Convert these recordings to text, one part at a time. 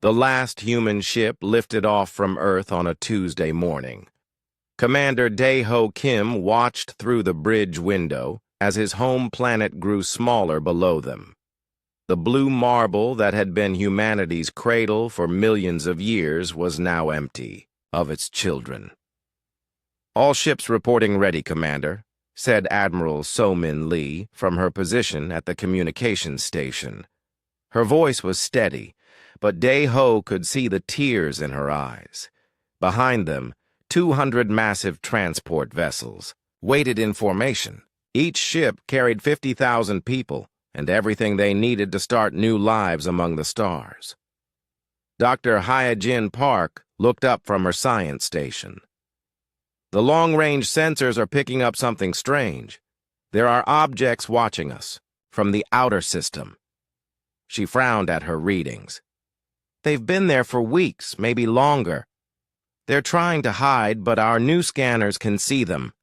The last human ship lifted off from Earth on a Tuesday morning. Commander Dae-ho Kim watched through the bridge window as his home planet grew smaller below them. The blue marble that had been humanity's cradle for millions of years was now empty of its children. "All ships reporting ready, Commander," said Admiral So-min Lee from her position at the communications station. Her voice was steady, but Dae-ho could see the tears in her eyes. Behind them, 200 massive transport vessels waited in formation. Each ship carried 50,000 people and everything they needed to start new lives among the stars. Dr. Hyojin Park looked up from her science station. "The long-range sensors are picking up something strange. There are objects watching us from the outer system." She frowned at her readings. "They've been there for weeks, maybe longer. They're trying to hide, but our new scanners can see them."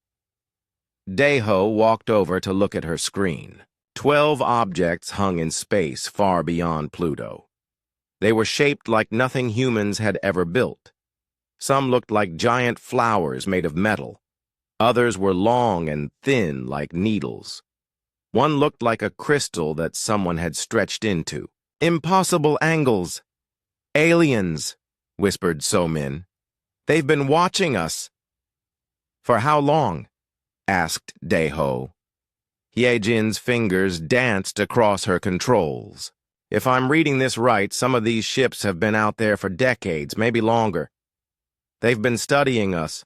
Dae-ho walked over to look at her screen. 12 objects hung in space far beyond Pluto. They were shaped like nothing humans had ever built. Some looked like giant flowers made of metal. Others were long and thin like needles. One looked like a crystal that someone had stretched into. "Impossible angles. Aliens," whispered So-min. "They've been watching us." "For how long?" asked Dae-ho. Hyejin's fingers danced across her controls. "If I'm reading this right, some of these ships have been out there for decades, maybe longer. They've been studying us."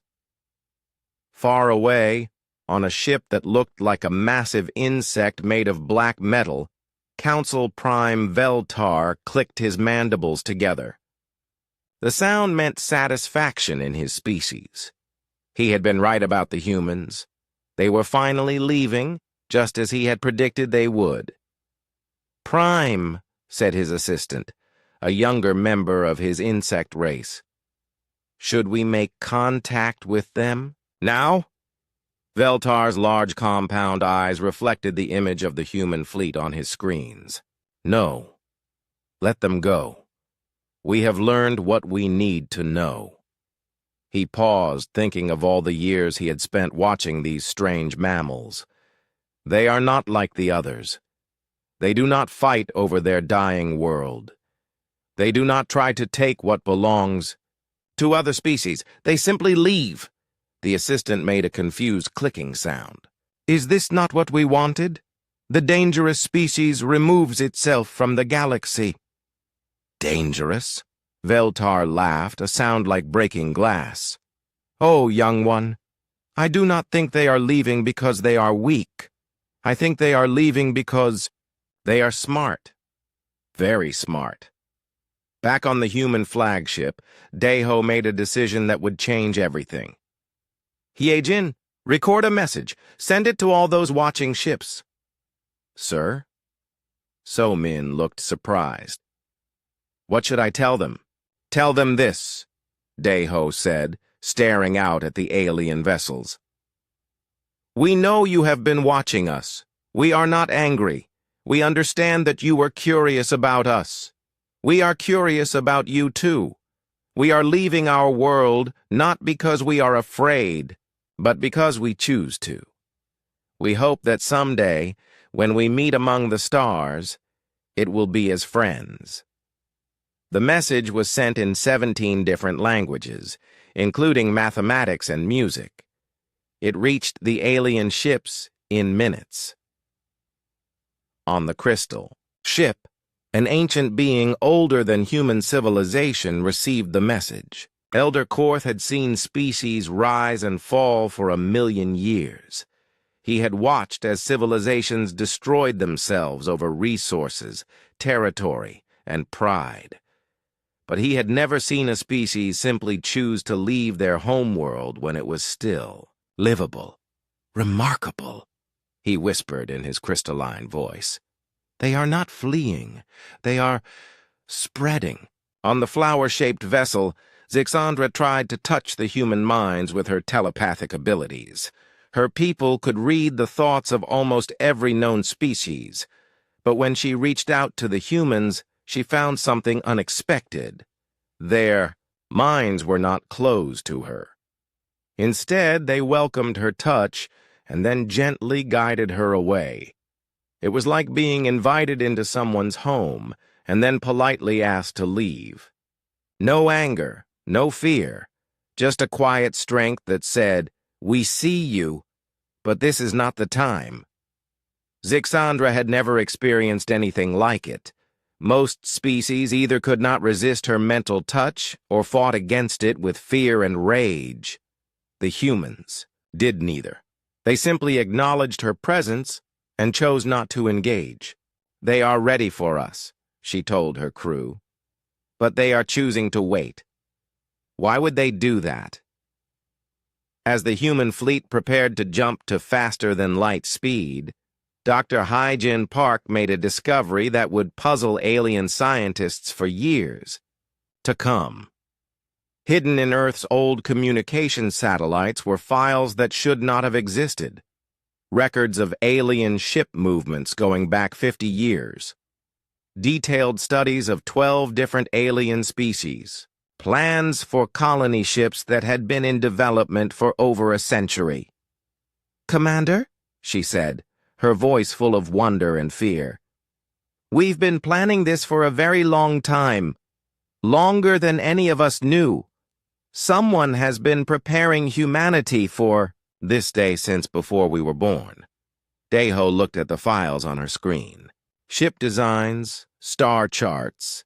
Far away, on a ship that looked like a massive insect made of black metal, Council Prime Veltar clicked his mandibles together. The sound meant satisfaction in his species. He had been right about the humans. They were finally leaving, just as he had predicted they would. "Prime," said his assistant, a younger member of his insect race. "Should we make contact with them now?" Veltar's large compound eyes reflected the image of the human fleet on his screens. "No. Let them go. We have learned what we need to know." He paused, thinking of all the years he had spent watching these strange mammals. They are not like the others. They do not fight over their dying world. They do not try to take what belongs to other species. They simply leave. The assistant made a confused clicking sound. "Is this not what we wanted? The dangerous species removes itself from the galaxy." "Dangerous?" Veltar laughed, a sound like breaking glass. "Oh, young one, I do not think they are leaving because they are weak. I think they are leaving because they are smart. Very smart." Back on the human flagship, Dae-ho made a decision that would change everything. "Hyejin, record a message. Send it to all those watching ships." "Sir?" So-min looked surprised. "What should I tell them?" "Tell them this," Dae-ho said, staring out at the alien vessels. "We know you have been watching us. We are not angry. We understand that you were curious about us. We are curious about you too. We are leaving our world not because we are afraid, but because we choose to. We hope that someday, when we meet among the stars, it will be as friends." The message was sent in 17 different languages, including mathematics and music. It reached the alien ships in minutes. On the crystal ship, an ancient being older than human civilization received the message. Elder Korth had seen species rise and fall for 1,000,000 years. He had watched as civilizations destroyed themselves over resources, territory, and pride. But he had never seen a species simply choose to leave their homeworld when it was still livable. "Remarkable," he whispered in his crystalline voice. "They are not fleeing. They are spreading." On the flower-shaped vessel, Zixandra tried to touch the human minds with her telepathic abilities. Her people could read the thoughts of almost every known species, but when she reached out to the humans, she found something unexpected. Their minds were not closed to her. Instead, they welcomed her touch and then gently guided her away. It was like being invited into someone's home and then politely asked to leave. No anger, no fear, just a quiet strength that said, "We see you, but this is not the time." Zixandra had never experienced anything like it. Most species either could not resist her mental touch or fought against it with fear and rage. The humans did neither. They simply acknowledged her presence and chose not to engage. "They are ready for us," she told her crew. "But they are choosing to wait." Why would they do that? As the human fleet prepared to jump to faster-than-light speed, Dr. Hyjin Park made a discovery that would puzzle alien scientists for years to come. Hidden in Earth's old communication satellites were files that should not have existed. Records of alien ship movements going back 50 years. Detailed studies of 12 different alien species. Plans for colony ships that had been in development for over a century. "Commander," she said, her voice full of wonder and fear, "we've been planning this for a very long time, longer than any of us knew. Someone has been preparing humanity for this day since before we were born." Deho looked at the files on her screen. Ship designs, star charts,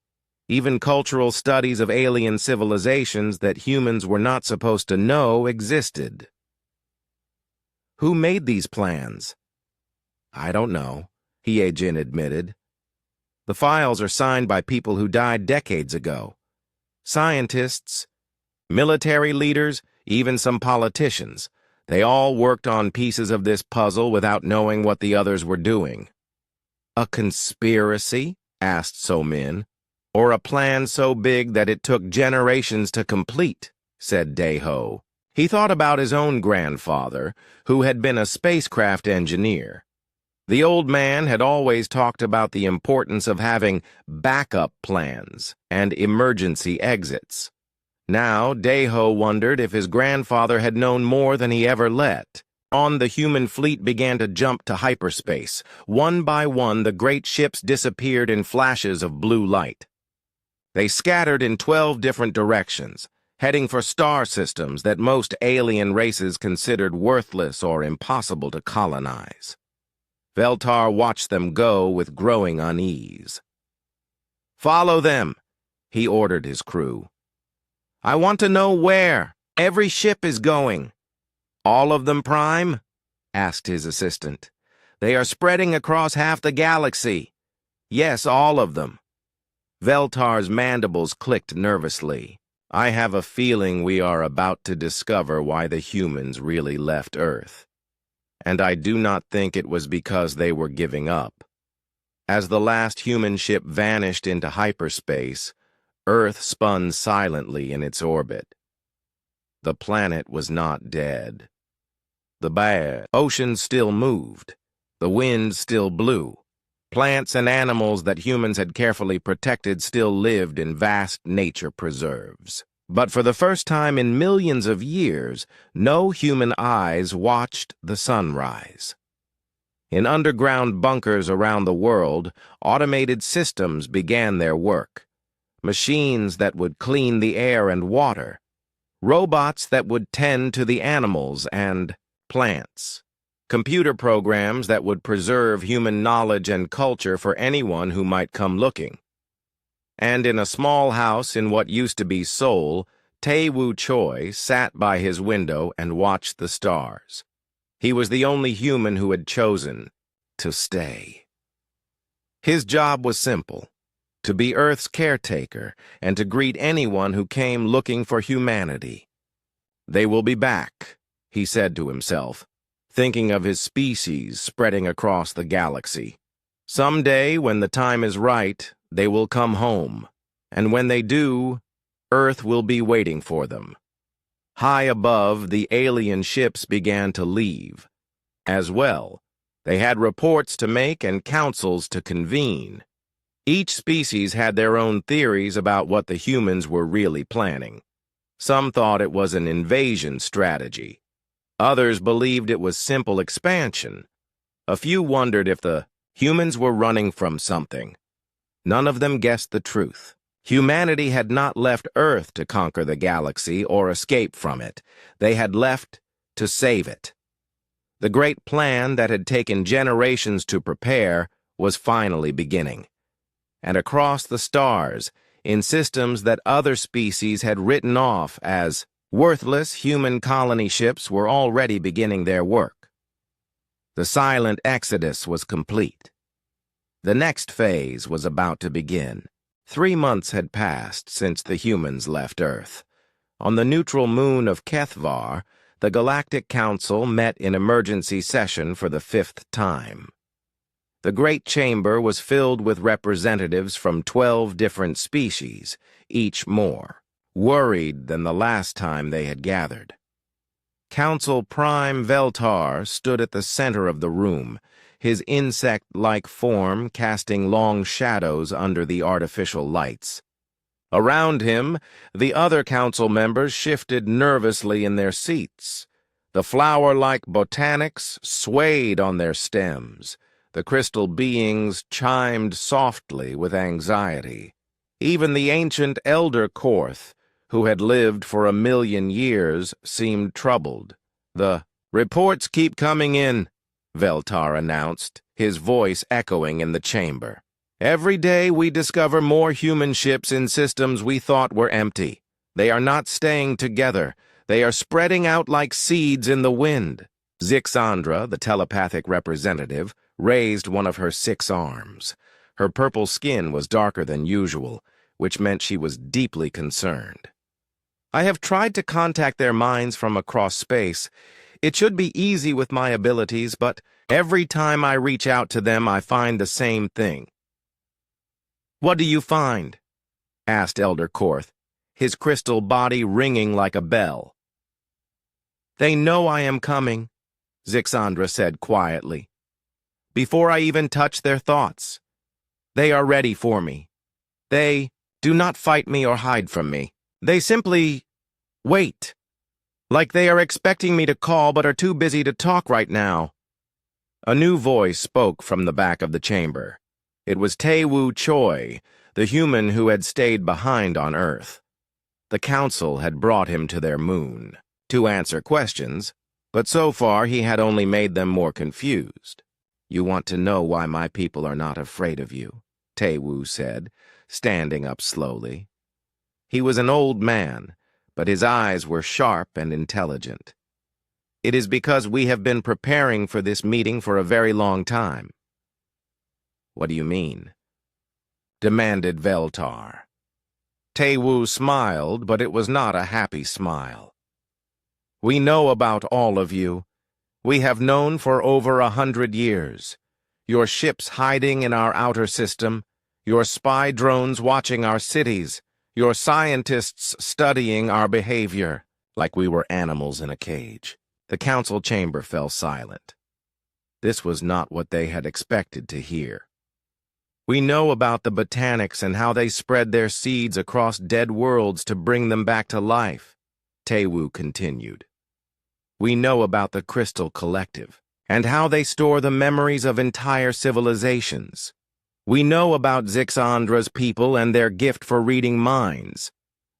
even cultural studies of alien civilizations that humans were not supposed to know existed. Who made these plans? "I don't know," Hyejin admitted. "The files are signed by people who died decades ago. Scientists, military leaders, even some politicians. They all worked on pieces of this puzzle without knowing what the others were doing." "A conspiracy?" asked Somin. "Or a plan so big that it took generations to complete," said Deho. He thought about his own grandfather, who had been a spacecraft engineer. The old man had always talked about the importance of having backup plans and emergency exits. Now, Deho wondered if his grandfather had known more than he ever let. The human fleet began to jump to hyperspace. One by one, the great ships disappeared in flashes of blue light. They scattered in 12 different directions, heading for star systems that most alien races considered worthless or impossible to colonize. Veltar watched them go with growing unease. "Follow them," he ordered his crew. "I want to know where every ship is going." "All of them, Prime?" asked his assistant. "They are spreading across half the galaxy." "Yes, all of them." Veltar's mandibles clicked nervously. "I have a feeling we are about to discover why the humans really left Earth. And I do not think it was because they were giving up." As the last human ship vanished into hyperspace, Earth spun silently in its orbit. The planet was not dead. The ocean still moved. The wind still blew. Plants and animals that humans had carefully protected still lived in vast nature preserves. But for the first time in millions of years, no human eyes watched the sunrise. In underground bunkers around the world, automated systems began their work. Machines that would clean the air and water. Robots that would tend to the animals and plants. Computer programs that would preserve human knowledge and culture for anyone who might come looking. And in a small house in what used to be Seoul, Tae-woo Choi sat by his window and watched the stars. He was the only human who had chosen to stay. His job was simple: to be Earth's caretaker and to greet anyone who came looking for humanity. "They will be back," he said to himself, thinking of his species spreading across the galaxy. "Someday, when the time is right, they will come home, and when they do, Earth will be waiting for them." High above, the alien ships began to leave. As well, they had reports to make and councils to convene. Each species had their own theories about what the humans were really planning. Some thought it was an invasion strategy. Others believed it was simple expansion. A few wondered if the humans were running from something. None of them guessed the truth. Humanity had not left Earth to conquer the galaxy or escape from it. They had left to save it. The great plan that had taken generations to prepare was finally beginning. And across the stars, in systems that other species had written off as worthless, human colony ships were already beginning their work. The silent exodus was complete. The next phase was about to begin. 3 months had passed since the humans left Earth. On the neutral moon of Kethvar, the Galactic Council met in emergency session for the 5th time. The Great Chamber was filled with representatives from 12 different species, each more worried than the last time they had gathered. Council Prime Veltar stood at the center of the room, his insect-like form casting long shadows under the artificial lights. Around him, the other council members shifted nervously in their seats. The flower-like botanics swayed on their stems. The crystal beings chimed softly with anxiety. Even the ancient Elder Korth, who had lived for 1,000,000 years, seemed troubled. "The reports keep coming in," Veltar announced, his voice echoing in the chamber. "Every day we discover more human ships in systems we thought were empty. They are not staying together. They are spreading out like seeds in the wind." Zixandra, the telepathic representative, raised one of her 6 arms. Her purple skin was darker than usual, which meant she was deeply concerned. "I have tried to contact their minds from across space. It should be easy with my abilities, but every time I reach out to them, I find the same thing." "What do you find?" asked Elder Korth, his crystal body ringing like a bell. "They know I am coming," Zixandra said quietly. "Before I even touch their thoughts. They are ready for me. They do not fight me or hide from me. They simply wait, like they are expecting me to call but are too busy to talk right now." A new voice spoke from the back of the chamber. It was Taewoo Choi, the human who had stayed behind on Earth. The council had brought him to their moon to answer questions, but so far he had only made them more confused. "You want to know why my people are not afraid of you," Taewoo said, standing up slowly. He was an old man, but his eyes were sharp and intelligent. "It is because we have been preparing for this meeting for a very long time." "What do you mean?" demanded Veltar. Taewoo smiled, but it was not a happy smile. "We know about all of you. We have known for over 100 years. Your ships hiding in our outer system, your spy drones watching our cities, your scientists studying our behavior, like we were animals in a cage." The council chamber fell silent. This was not what they had expected to hear. "We know about the botanics and how they spread their seeds across dead worlds to bring them back to life," Taewoo continued. "We know about the Crystal Collective and how they store the memories of entire civilizations. We know about Zixandra's people and their gift for reading minds.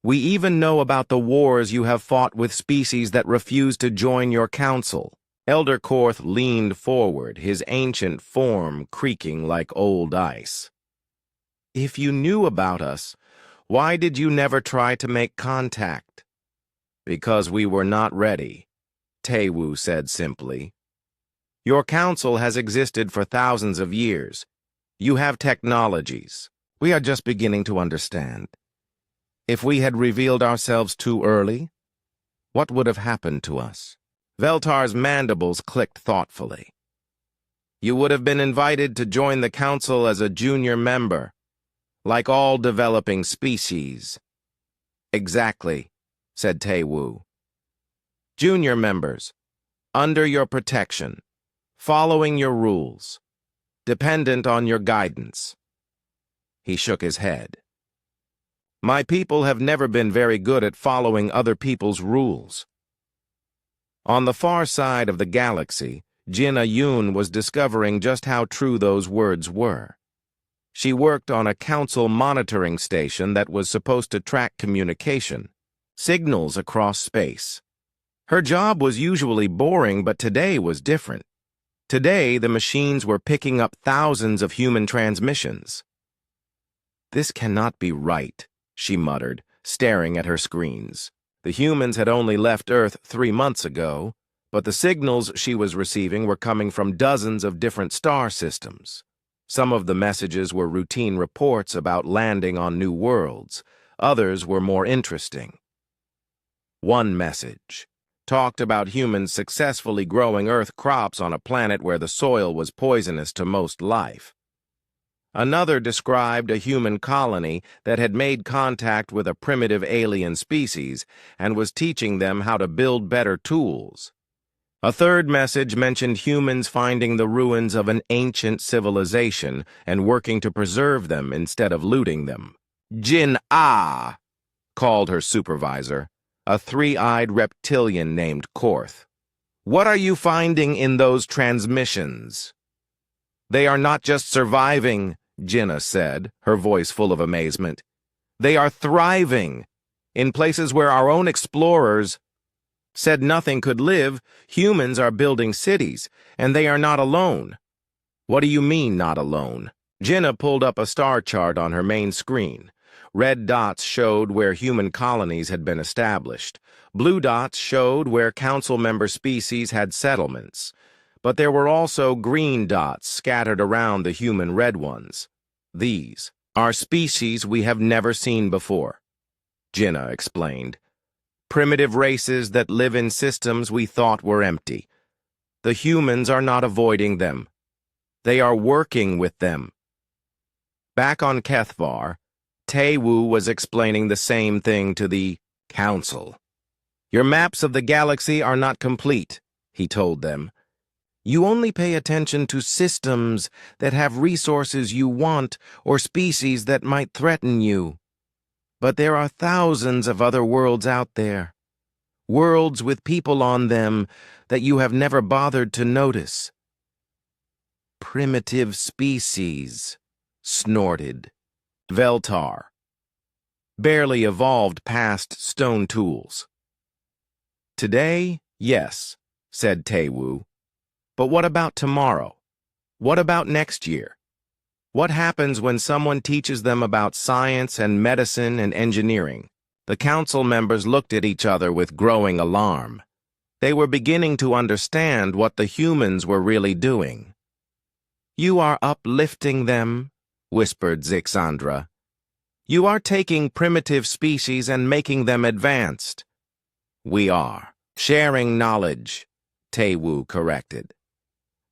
We even know about the wars you have fought with species that refuse to join your council." Elder Korth leaned forward, his ancient form creaking like old ice. "If you knew about us, why did you never try to make contact?" "Because we were not ready," Taewoo said simply. "Your council has existed for thousands of years. You have technologies. We are just beginning to understand. If we had revealed ourselves too early, what would have happened to us?" Veltar's mandibles clicked thoughtfully. "You would have been invited to join the council as a junior member, like all developing species." "Exactly," said Taewoo. "Junior members, under your protection, following your rules, dependent on your guidance." He shook his head. My people have never been very good at following other people's rules. On the far side of the galaxy, Jinna Yun was discovering just how true those words were. She worked on a council monitoring station that was supposed to track communication, signals across space. Her job was usually boring, but today was different. Today, the machines were picking up thousands of human transmissions. This cannot be right, she muttered, staring at her screens. The humans had only left Earth 3 months ago, but the signals she was receiving were coming from dozens of different star systems. Some of the messages were routine reports about landing on new worlds. Others were more interesting. One message talked about humans successfully growing Earth crops on a planet where the soil was poisonous to most life. Another described a human colony that had made contact with a primitive alien species and was teaching them how to build better tools. A third message mentioned humans finding the ruins of an ancient civilization and working to preserve them instead of looting them. Jin-Ah, called her supervisor, a 3-eyed reptilian named Korth. What are you finding in those transmissions? They are not just surviving, Jinna said, her voice full of amazement. They are thriving. In places where our own explorers said nothing could live, humans are building cities, and they are not alone. What do you mean, not alone? Jinna pulled up a star chart on her main screen. Red dots showed where human colonies had been established. Blue dots showed where council member species had settlements. But there were also green dots scattered around the human red ones. These are species we have never seen before, Jinna explained. Primitive races that live in systems we thought were empty. The humans are not avoiding them. They are working with them. Back on Kethvar, Taewu was explaining the same thing to the council. Your maps of the galaxy are not complete, he told them. You only pay attention to systems that have resources you want or species that might threaten you. But there are thousands of other worlds out there. Worlds with people on them that you have never bothered to notice. Primitive species, snorted Veltar. Barely evolved past stone tools. Today, yes, said Taewu. But what about tomorrow? What about next year? What happens when someone teaches them about science and medicine and engineering? The council members looked at each other with growing alarm. They were beginning to understand what the humans were really doing. You are uplifting them, whispered Zixandra. You are taking primitive species and making them advanced. We are sharing knowledge, Taewu corrected.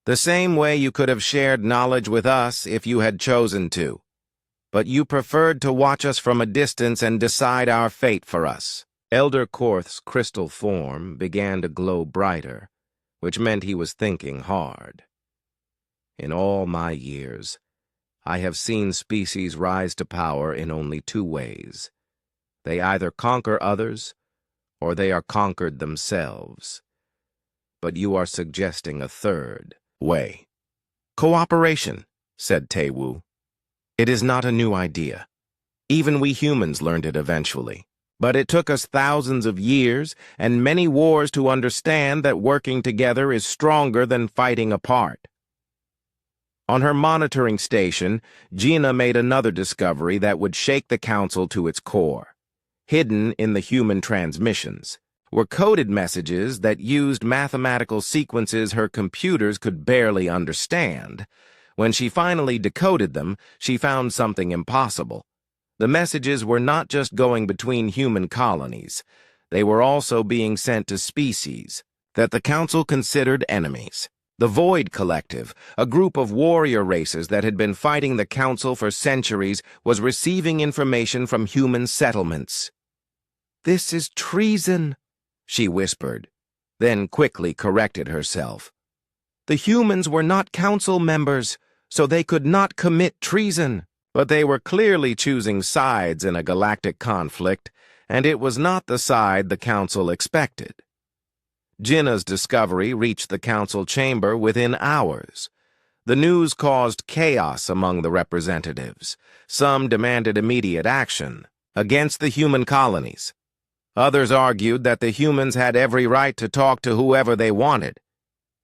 The same way you could have shared knowledge with us if you had chosen to. But you preferred to watch us from a distance and decide our fate for us. Elder Korth's crystal form began to glow brighter, which meant he was thinking hard. In all my years, I have seen species rise to power in only 2 ways. They either conquer others, or they are conquered themselves. But you are suggesting a third way. Cooperation, said Taewu. It is not a new idea. Even we humans learned it eventually. But it took us thousands of years and many wars to understand that working together is stronger than fighting apart. On her monitoring station, Gina made another discovery that would shake the council to its core. Hidden in the human transmissions were coded messages that used mathematical sequences her computers could barely understand. When she finally decoded them, she found something impossible. The messages were not just going between human colonies. They were also being sent to species that the council considered enemies. The Void Collective, a group of warrior races that had been fighting the council for centuries, was receiving information from human settlements. This is treason, she whispered, then quickly corrected herself. The humans were not council members, so they could not commit treason. But they were clearly choosing sides in a galactic conflict, and it was not the side the Council expected. Jinnah's discovery reached the Council chamber within hours. The news caused chaos among the representatives. Some demanded immediate action against the human colonies. Others argued that the humans had every right to talk to whoever they wanted.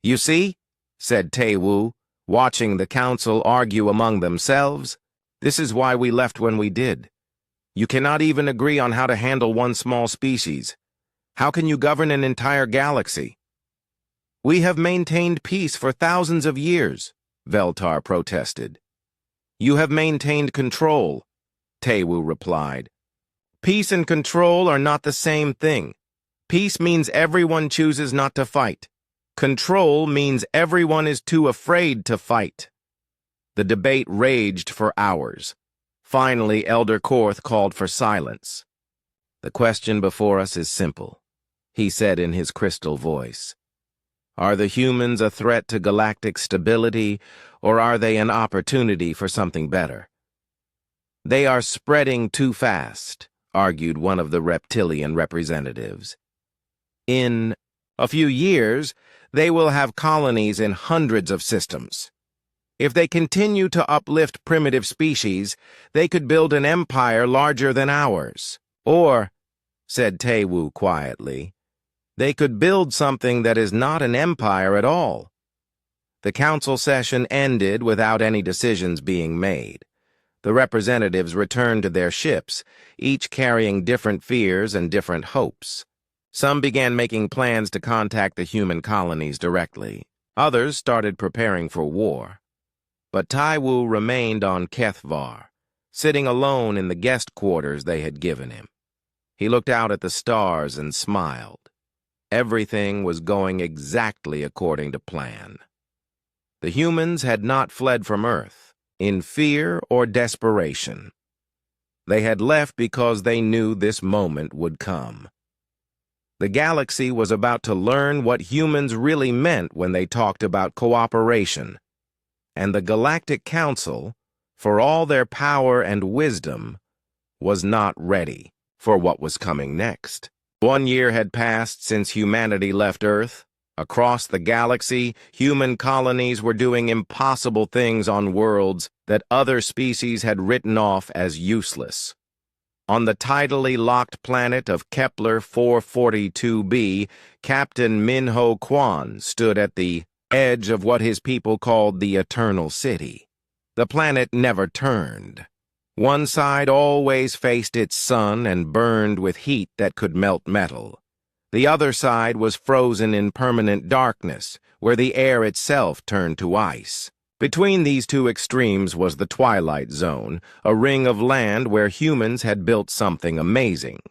"You see," said Taewoo, watching the council argue among themselves, "this is why we left when we did. You cannot even agree on how to handle one small species. How can you govern an entire galaxy?" "We have maintained peace for thousands of years," Veltar protested. "You have maintained control," Taewoo replied. "Peace and control are not the same thing. Peace means everyone chooses not to fight. Control means everyone is too afraid to fight." The debate raged for hours. Finally, Elder Korth called for silence. "The question before us is simple," he said in his crystal voice. "Are the humans a threat to galactic stability, or are they an opportunity for something better?" "They are spreading too fast," argued one of the reptilian representatives. "In a few years, they will have colonies in hundreds of systems. If they continue to uplift primitive species, they could build an empire larger than ours. Or," said Taewoo quietly, "they could build something that is not an empire at all." The council session ended without any decisions being made. The representatives returned to their ships, each carrying different fears and different hopes. Some began making plans to contact the human colonies directly. Others started preparing for war. But Taewoo remained on Kethvar, sitting alone in the guest quarters they had given him. He looked out at the stars and smiled. Everything was going exactly according to plan. The humans had not fled from Earth, in fear or desperation. They had left because they knew this moment would come. The galaxy was about to learn what humans really meant when they talked about cooperation. And the Galactic Council, for all their power and wisdom, was not ready for what was coming next. 1 year had passed since humanity left Earth. Across the galaxy, human colonies were doing impossible things on worlds that other species had written off as useless. On the tidally locked planet of Kepler 442b, Captain Minho Quan stood at the edge of what his people called the Eternal City. The planet never turned. One side always faced its sun and burned with heat that could melt metal. The other side was frozen in permanent darkness, where the air itself turned to ice. Between these two extremes was the Twilight Zone, a ring of land where humans had built something amazing.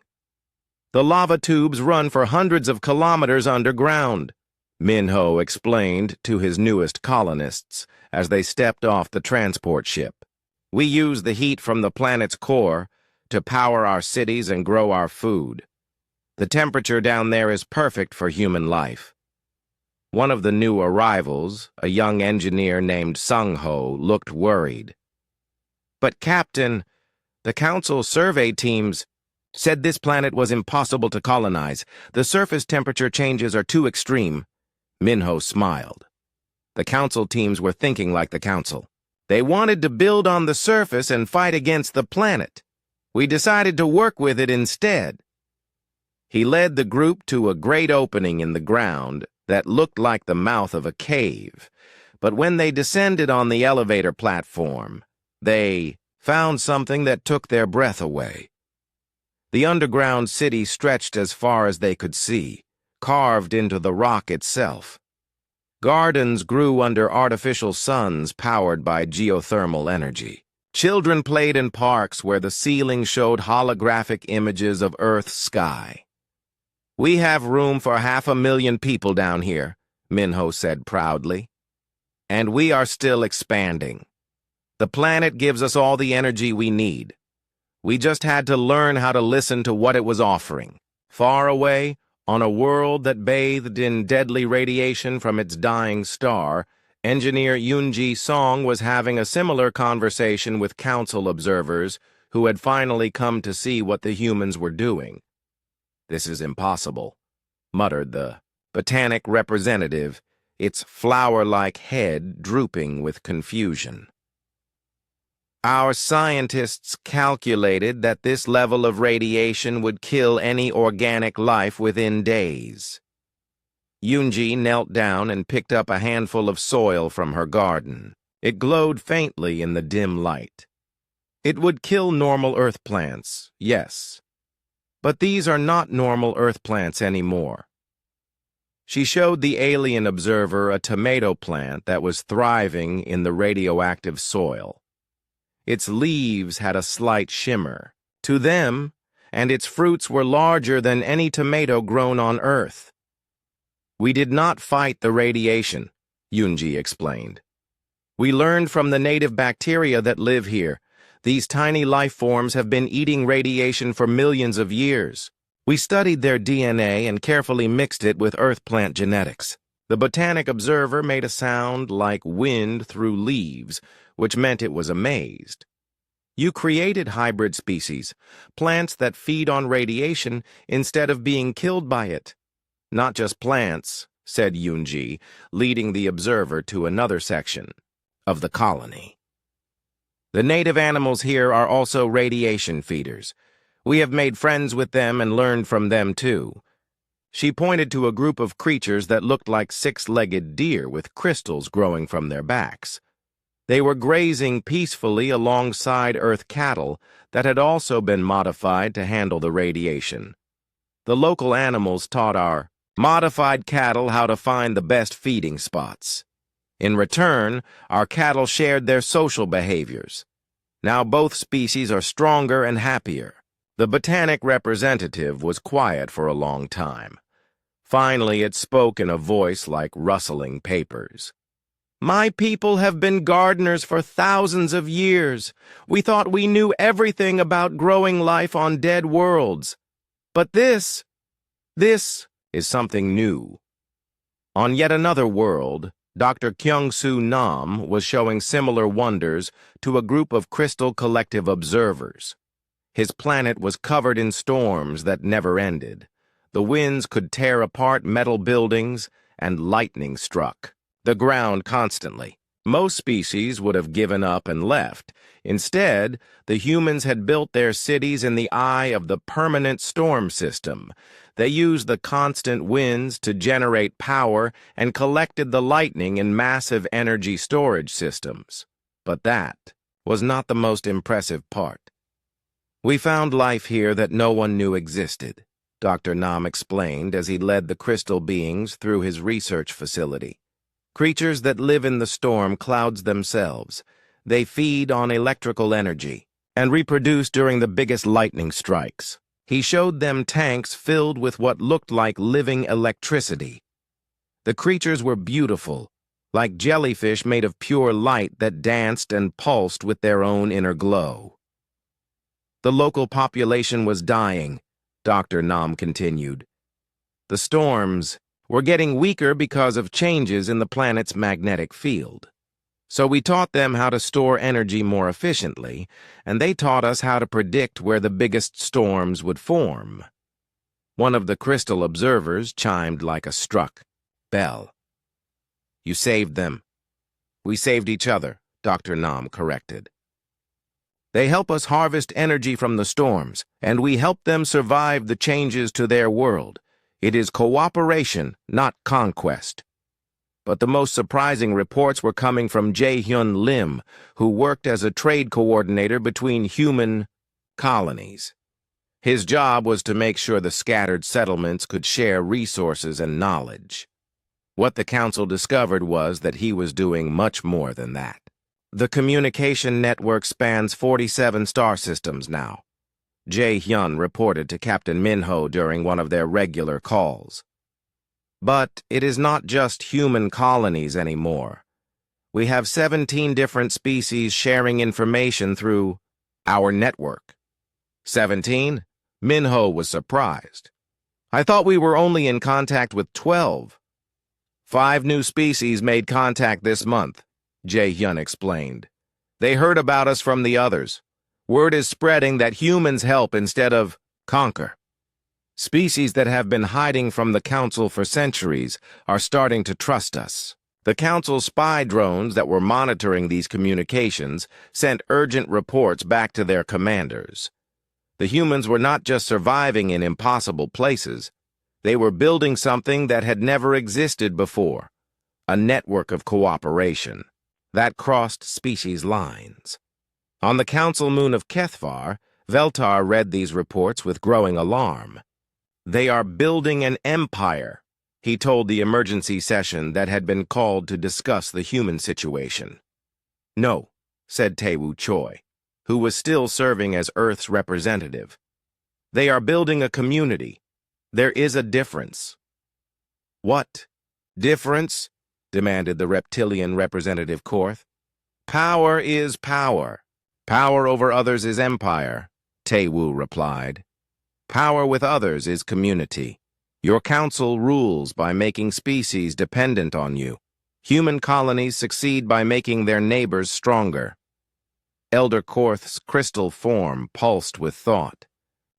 "The lava tubes run for hundreds of kilometers underground," Minho explained to his newest colonists as they stepped off the transport ship. "We use the heat from the planet's core to power our cities and grow our food. The temperature down there is perfect for human life." One of the new arrivals, a young engineer named Sung-ho, looked worried. "But Captain, the Council survey teams said this planet was impossible to colonize. The surface temperature changes are too extreme." Minho smiled. The Council teams were thinking like the Council. They wanted to build on the surface and fight against the planet. We decided to work with it instead. He led the group to a great opening in the ground that looked like the mouth of a cave. But when they descended on the elevator platform, they found something that took their breath away. The underground city stretched as far as they could see, carved into the rock itself. Gardens grew under artificial suns powered by geothermal energy. Children played in parks where the ceiling showed holographic images of Earth's sky. "We have room for 500,000 people down here," Minho said proudly. "And we are still expanding. The planet gives us all the energy we need. We just had to learn how to listen to what it was offering." Far away, on a world that bathed in deadly radiation from its dying star, Engineer Yoonji Song was having a similar conversation with council observers who had finally come to see what the humans were doing. "This is impossible," muttered the botanic representative, its flower-like head drooping with confusion. "Our scientists calculated that this level of radiation would kill any organic life within days." Yoonji knelt down and picked up a handful of soil from her garden. It glowed faintly in the dim light. "It would kill normal earth plants, yes. But these are not normal earth plants anymore." She showed the alien observer a tomato plant that was thriving in the radioactive soil. Its leaves had a slight shimmer. To them, and its fruits were larger than any tomato grown on Earth. "We did not fight the radiation," Yoonji explained. "We learned from the native bacteria that live here. These tiny life forms have been eating radiation for millions of years. We studied their DNA and carefully mixed it with Earth plant genetics." The botanic observer made a sound like wind through leaves, which meant it was amazed. "You created hybrid species, plants that feed on radiation instead of being killed by it." "Not just plants," said Yoonji, leading the observer to another section of the colony. "The native animals here are also radiation feeders. We have made friends with them and learned from them too." She pointed to a group of creatures that looked like six-legged deer with crystals growing from their backs. They were grazing peacefully alongside Earth cattle that had also been modified to handle the radiation. The local animals taught our modified cattle how to find the best feeding spots. In return, our cattle shared their social behaviors. Now both species are stronger and happier. The botanic representative was quiet for a long time. Finally, it spoke in a voice like rustling papers. "My people have been gardeners for thousands of years. We thought we knew everything about growing life on dead worlds. But this is something new." On yet another world, Dr. Kyung-Soo Nam was showing similar wonders to a group of Crystal Collective observers. His planet was covered in storms that never ended. The winds could tear apart metal buildings, and lightning struck the ground constantly. Most species would have given up and left. Instead, the humans had built their cities in the eye of the permanent storm system. They used the constant winds to generate power and collected the lightning in massive energy storage systems. But that was not the most impressive part. "We found life here that no one knew existed," Dr. Nam explained as he led the crystal beings through his research facility. "Creatures that live in the storm clouds themselves. They feed on electrical energy and reproduce during the biggest lightning strikes." He showed them tanks filled with what looked like living electricity. The creatures were beautiful, like jellyfish made of pure light that danced and pulsed with their own inner glow. "The local population was dying," Dr. Nam continued. "The storms were getting weaker because of changes in the planet's magnetic field. So we taught them how to store energy more efficiently, and they taught us how to predict where the biggest storms would form." One of the crystal observers chimed like a struck bell. "You saved them." "We saved each other," Dr. Nam corrected. "They help us harvest energy from the storms, and we help them survive the changes to their world. It is cooperation, not conquest." But the most surprising reports were coming from Jae-hyun Lim, who worked as a trade coordinator between human colonies. His job was to make sure the scattered settlements could share resources and knowledge. What the council discovered was that he was doing much more than that. The communication network spans 47 star systems now, Jae-hyun reported to Captain Minho during one of their regular calls. "But it is not just human colonies anymore. We have 17 different species sharing information through our network." 17? Minho was surprised. "I thought we were only in contact with 12. 5 new species made contact this month, Jae-hyun explained. They heard about us from the others. Word is spreading that humans help instead of conquer. Species that have been hiding from the Council for centuries are starting to trust us. The Council spy drones that were monitoring these communications sent urgent reports back to their commanders. The humans were not just surviving in impossible places, they were building something that had never existed before, a network of cooperation that crossed species lines. On the council moon of Kethvar, Veltar read these reports with growing alarm. They are building an empire, he told the emergency session that had been called to discuss the human situation. No, said Taewoo Choi, who was still serving as Earth's representative. They are building a community. There is a difference. What difference? Demanded the reptilian representative Korth. Power is power. Power over others is empire, Taewoo replied. Power with others is community. Your council rules by making species dependent on you. Human colonies succeed by making their neighbors stronger. Elder Korth's crystal form pulsed with thought.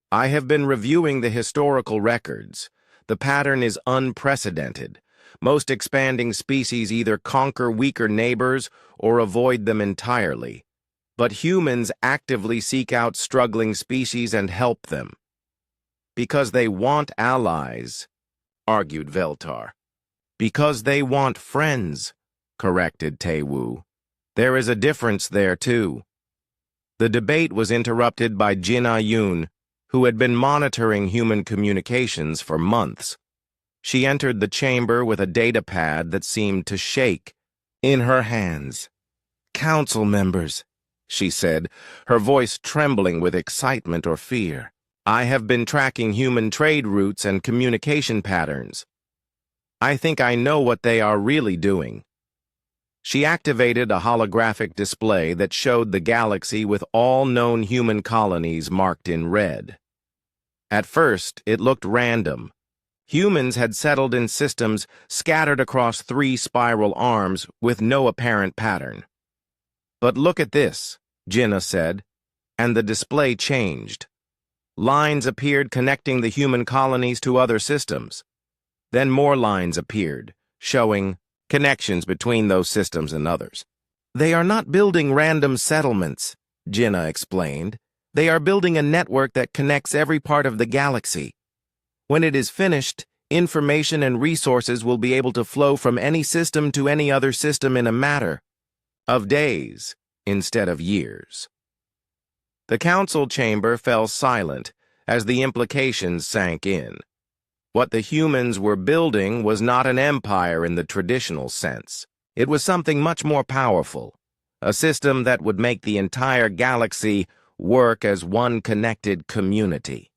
I have been reviewing the historical records. The pattern is unprecedented. Most expanding species either conquer weaker neighbors or avoid them entirely. But humans actively seek out struggling species and help them. Because they want allies, argued Veltar. Because they want friends, corrected Taewoo. There is a difference there, too. The debate was interrupted by Jin Ah-yoon, who had been monitoring human communications for months. She entered the chamber with a data pad that seemed to shake in her hands. Council members, she said, her voice trembling with excitement or fear. I have been tracking human trade routes and communication patterns. I think I know what they are really doing. She activated a holographic display that showed the galaxy with all known human colonies marked in red. At first, it looked random. Humans had settled in systems scattered across 3 spiral arms with no apparent pattern. But look at this, Jinnah said, and the display changed. Lines appeared connecting the human colonies to other systems. Then more lines appeared, showing connections between those systems and others. They are not building random settlements, Jinnah explained. They are building a network that connects every part of the galaxy. When it is finished, information and resources will be able to flow from any system to any other system in a matter of days instead of years. The council chamber fell silent as the implications sank in. What the humans were building was not an empire in the traditional sense. It was something much more powerful, a system that would make the entire galaxy work as one connected community.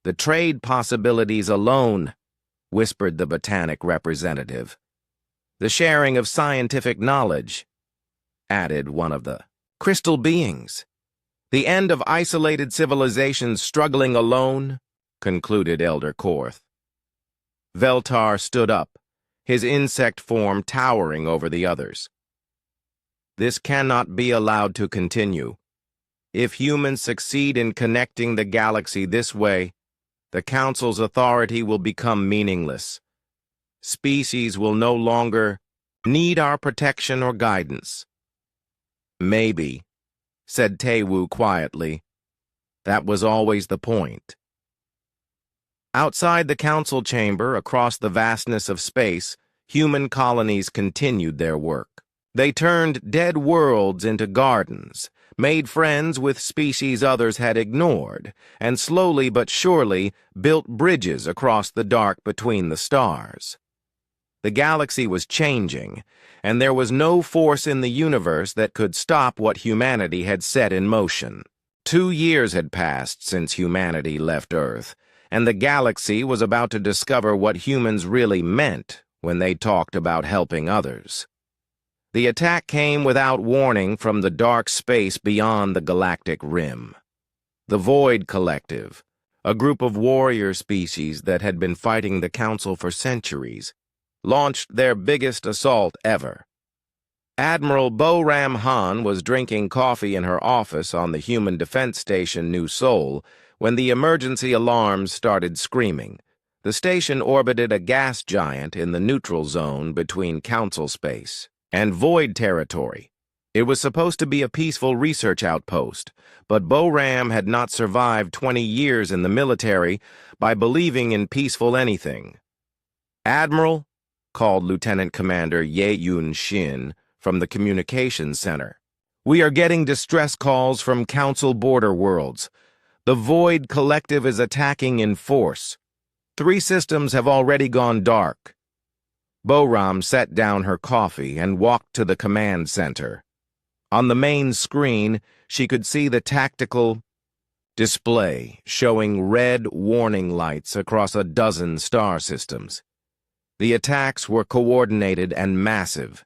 The trade possibilities alone, whispered the botanic representative. The sharing of scientific knowledge, added one of the crystal beings. The end of isolated civilizations struggling alone, concluded Elder Korth. Veltar stood up, his insect form towering over the others. This cannot be allowed to continue. If humans succeed in connecting the galaxy this way, the Council's authority will become meaningless. Species will no longer need our protection or guidance. Maybe, said Taewoo quietly. That was always the point. Outside the council chamber, across the vastness of space, human colonies continued their work. They turned dead worlds into gardens, made friends with species others had ignored, and slowly but surely built bridges across the dark between the stars. The galaxy was changing, and there was no force in the universe that could stop what humanity had set in motion. 2 years had passed since humanity left Earth, and the galaxy was about to discover what humans really meant when they talked about helping others. The attack came without warning from the dark space beyond the galactic rim. The Void Collective, a group of warrior species that had been fighting the Council for centuries, launched their biggest assault ever. Admiral Bo-Ram Han was drinking coffee in her office on the Human Defense Station New Seoul when the emergency alarms started screaming. The station orbited a gas giant in the neutral zone between Council space and Void territory. It was supposed to be a peaceful research outpost, but Bo-Ram had not survived 20 years in the military by believing in peaceful anything. "Admiral," called Lieutenant Commander Ye-Yun Shin from the communications center, "we are getting distress calls from Council border worlds. The Void Collective is attacking in force. 3 systems have already gone dark." Bo-Ram set down her coffee and walked to the command center. On the main screen, she could see the tactical display showing red warning lights across a dozen star systems. The attacks were coordinated and massive.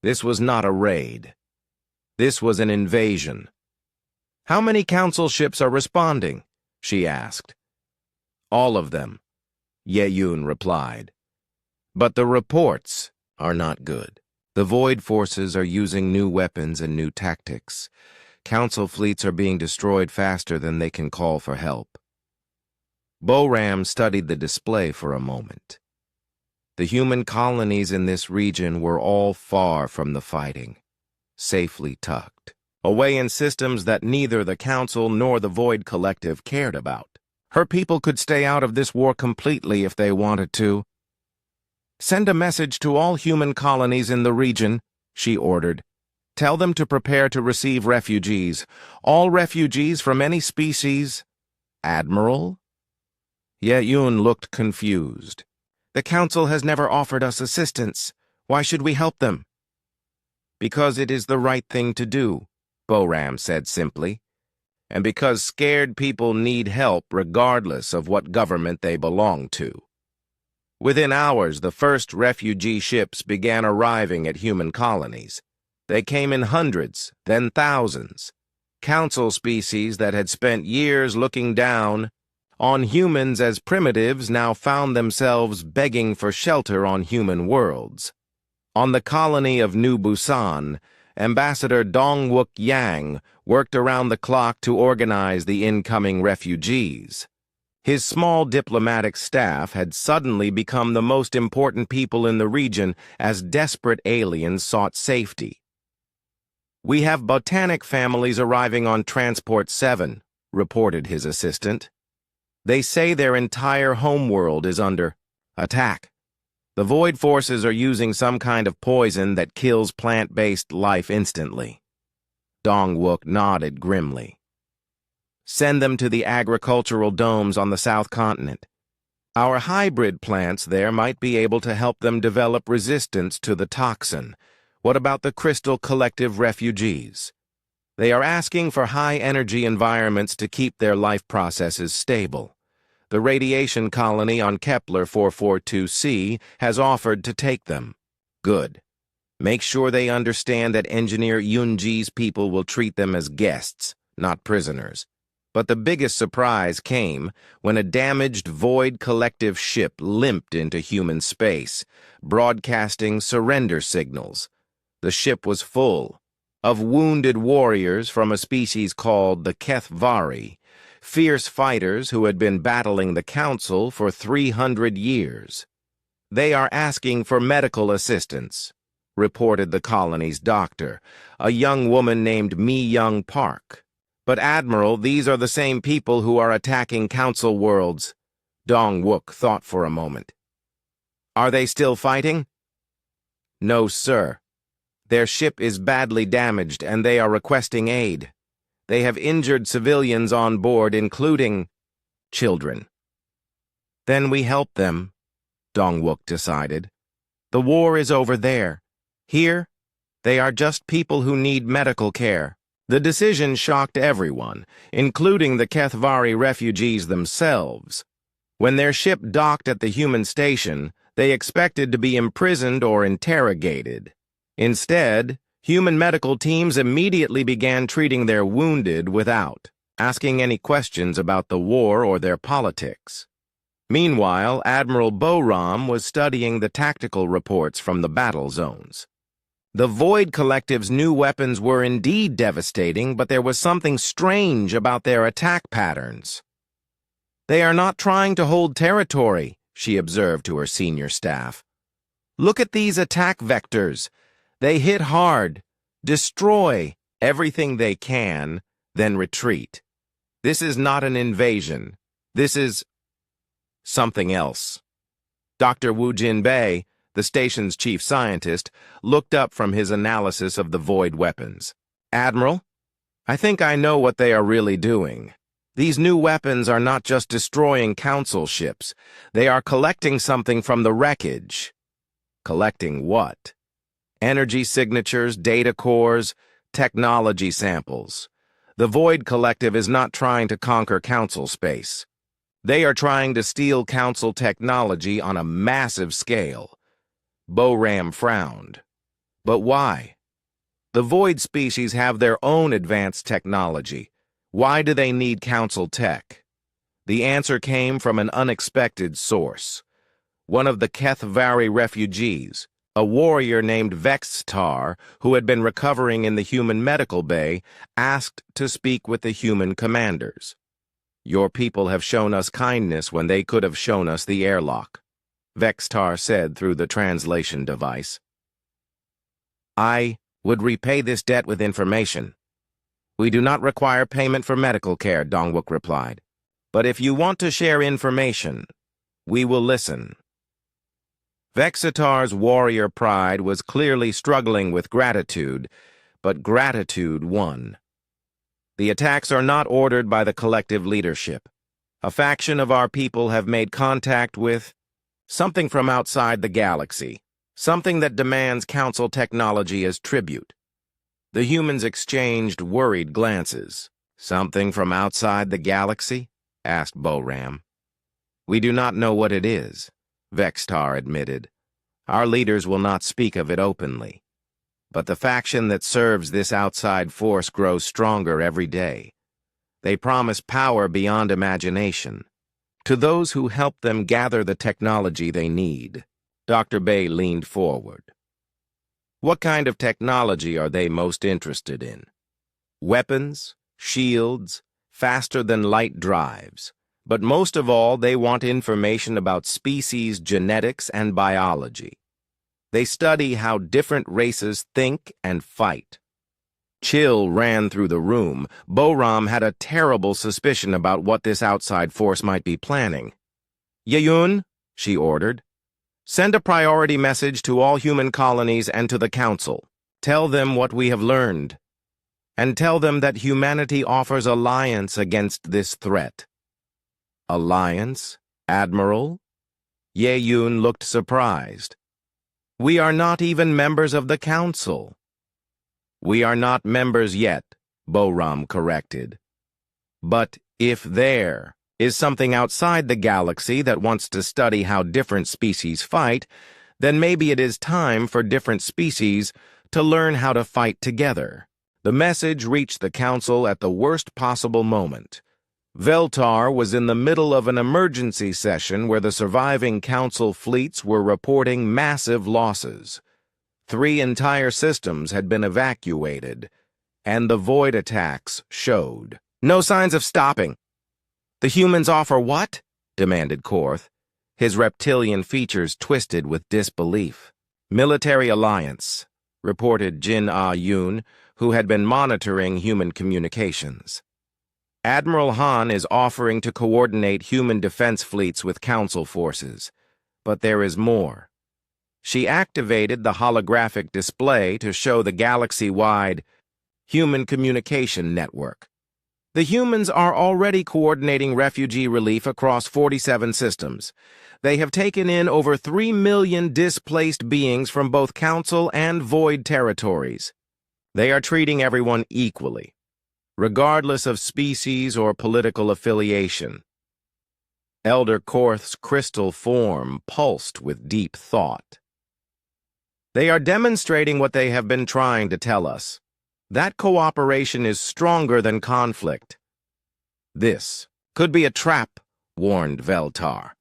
This was not a raid. This was an invasion. "How many Council ships are responding?" she asked. "All of them," Ye-Yun replied. "But the reports are not good. The Void forces are using new weapons and new tactics. Council fleets are being destroyed faster than they can call for help." Bo-Ram studied the display for a moment. The human colonies in this region were all far from the fighting, safely tucked, away in systems that neither the Council nor the Void Collective cared about. Her people could stay out of this war completely if they wanted to. "Send a message to all human colonies in the region," she ordered. "Tell them to prepare to receive refugees. All refugees from any species." "Admiral?" Ye-Yun looked confused. "The Council has never offered us assistance. Why should we help them?" "Because it is the right thing to do," Bo-Ram said simply. "And because scared people need help regardless of what government they belong to." Within hours, the first refugee ships began arriving at human colonies. They came in hundreds, then thousands. Council species that had spent years looking down on humans as primitives now found themselves begging for shelter on human worlds. On the colony of New Busan, Ambassador Dong-Wook Yang worked around the clock to organize the incoming refugees. His small diplomatic staff had suddenly become the most important people in the region as desperate aliens sought safety. "We have botanic families arriving on Transport 7, reported his assistant. "They say their entire homeworld is under attack. The Void forces are using some kind of poison that kills plant-based life instantly." Dong-Wook nodded grimly. "Send them to the agricultural domes on the South Continent. Our hybrid plants there might be able to help them develop resistance to the toxin. What about the Crystal Collective refugees? They are asking for high-energy environments to keep their life processes stable. The radiation colony on Kepler 442c has offered to take them." "Good. Make sure they understand that Engineer Yunji's people will treat them as guests, not prisoners." But the biggest surprise came when a damaged Void Collective ship limped into human space, broadcasting surrender signals. The ship was full of wounded warriors from a species called the Kethvari, fierce fighters who had been battling the Council for 300 years. "They are asking for medical assistance," reported the colony's doctor, a young woman named Mi-Young Park. "But Admiral, these are the same people who are attacking Council worlds." Dong-Wook thought for a moment. "Are they still fighting?" "No, sir. Their ship is badly damaged and they are requesting aid. They have injured civilians on board, including children." "Then we help them," Dong-Wook decided. "The war is over there. Here, they are just people who need medical care." The decision shocked everyone, including the Kethvari refugees themselves. When their ship docked at the human station, they expected to be imprisoned or interrogated. Instead, human medical teams immediately began treating their wounded without asking any questions about the war or their politics. Meanwhile, Admiral Boram was studying the tactical reports from the battle zones. The Void Collective's new weapons were indeed devastating, but there was something strange about their attack patterns. "They are not trying to hold territory," she observed to her senior staff. "Look at these attack vectors. They hit hard, destroy everything they can, then retreat. This is not an invasion. This is something else." Dr. Wu Jinbei, the station's chief scientist, looked up from his analysis of the void weapons. "Admiral, I think I know what they are really doing. These new weapons are not just destroying Council ships. They are collecting something from the wreckage." "Collecting what?" "Energy signatures, data cores, technology samples. The Void Collective is not trying to conquer Council space. They are trying to steal Council technology on a massive scale." Boram frowned. "But why? The Void species have their own advanced technology. Why do they need Council tech?" The answer came from an unexpected source. One of the Kethvari refugees, a warrior named Vextar, who had been recovering in the human medical bay, asked to speak with the human commanders. "Your people have shown us kindness when they could have shown us the airlock," Vextar said through the translation device. "I would repay this debt with information." "We do not require payment for medical care," Dongwook replied. "But if you want to share information, we will listen." Vexitar's warrior pride was clearly struggling with gratitude, but gratitude won. "The attacks are not ordered by the collective leadership. A faction of our people have made contact with something from outside the galaxy, something that demands Council technology as tribute." The humans exchanged worried glances. "Something from outside the galaxy?" asked Boram. "We do not know what it is," Vextar admitted. "Our leaders will not speak of it openly. But the faction that serves this outside force grows stronger every day. They promise power beyond imagination to those who help them gather the technology they need." Dr. Bay leaned forward. "What kind of technology are they most interested in?" "Weapons, shields, faster-than-light drives. But most of all, they want information about species genetics and biology. They study how different races think and fight." Chill ran through the room. Boram had a terrible suspicion about what this outside force might be planning. "Yeyun," she ordered, "send a priority message to all human colonies and to the Council. Tell them what we have learned. And tell them that humanity offers alliance against this threat." "Alliance, Admiral?" Yeyun looked surprised. "We are not even members of the Council." "We are not members yet," Boram corrected. "But if there is something outside the galaxy that wants to study how different species fight, then maybe it is time for different species to learn how to fight together." The message reached the Council at the worst possible moment. Veltar was in the middle of an emergency session where the surviving Council fleets were reporting massive losses. 3 entire systems had been evacuated, and the void attacks showed. "No signs of stopping." "The humans offer what?" demanded Korth, his reptilian features twisted with disbelief. "Military alliance," reported Jin Ah-Yoon, who had been monitoring human communications. "Admiral Han is offering to coordinate human defense fleets with Council forces. But there is more." She activated the holographic display to show the galaxy-wide human communication network. "The humans are already coordinating refugee relief across 47 systems. They have taken in over 3 million displaced beings from both Council and Void territories. They are treating everyone equally, regardless of species or political affiliation." Elder Korth's crystal form pulsed with deep thought. "They are demonstrating what they have been trying to tell us. That cooperation is stronger than conflict." "This could be a trap," warned Veltar.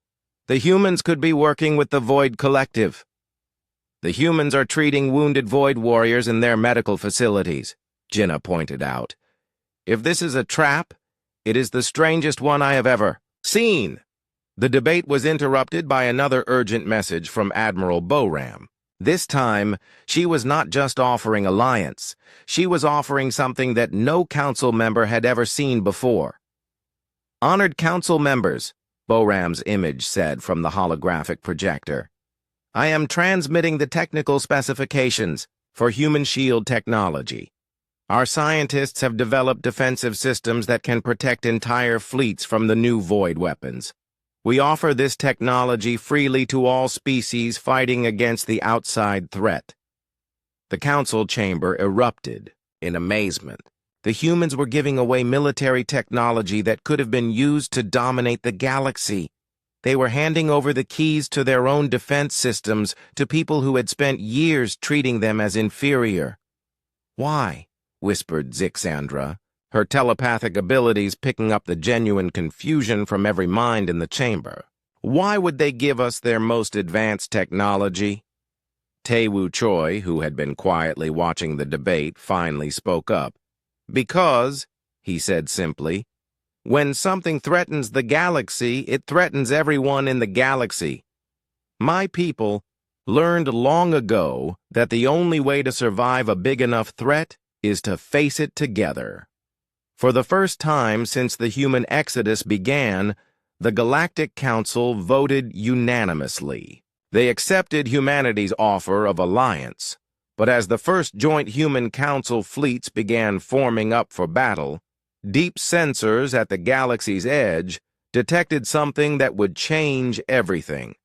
The humans could be working with the Void Collective. The humans are treating wounded Void warriors in their medical facilities, Jinnah pointed out. If this is a trap, it is the strangest one I have ever seen. The debate was interrupted by another urgent message from Admiral Boram. This time, she was not just offering alliance. She was offering something that no council member had ever seen before. Honored council members, Boram's image said from the holographic projector. I am transmitting the technical specifications for human shield technology. Our scientists have developed defensive systems that can protect entire fleets from the new void weapons. We offer this technology freely to all species fighting against the outside threat. The council chamber erupted in amazement. The humans were giving away military technology that could have been used to dominate the galaxy. They were handing over the keys to their own defense systems to people who had spent years treating them as inferior. Why? Whispered Zixandra, her telepathic abilities picking up the genuine confusion from every mind in the chamber. Why would they give us their most advanced technology? Taewoo Choi, who had been quietly watching the debate, finally spoke up. Because, he said simply, when something threatens the galaxy, it threatens everyone in the galaxy. My people learned long ago that the only way to survive a big enough threat is to face it together. For the first time since the human exodus began, the Galactic Council voted unanimously. They accepted humanity's offer of alliance, but as the first joint human council fleets began forming up for battle, deep sensors at the galaxy's edge detected something that would change everything.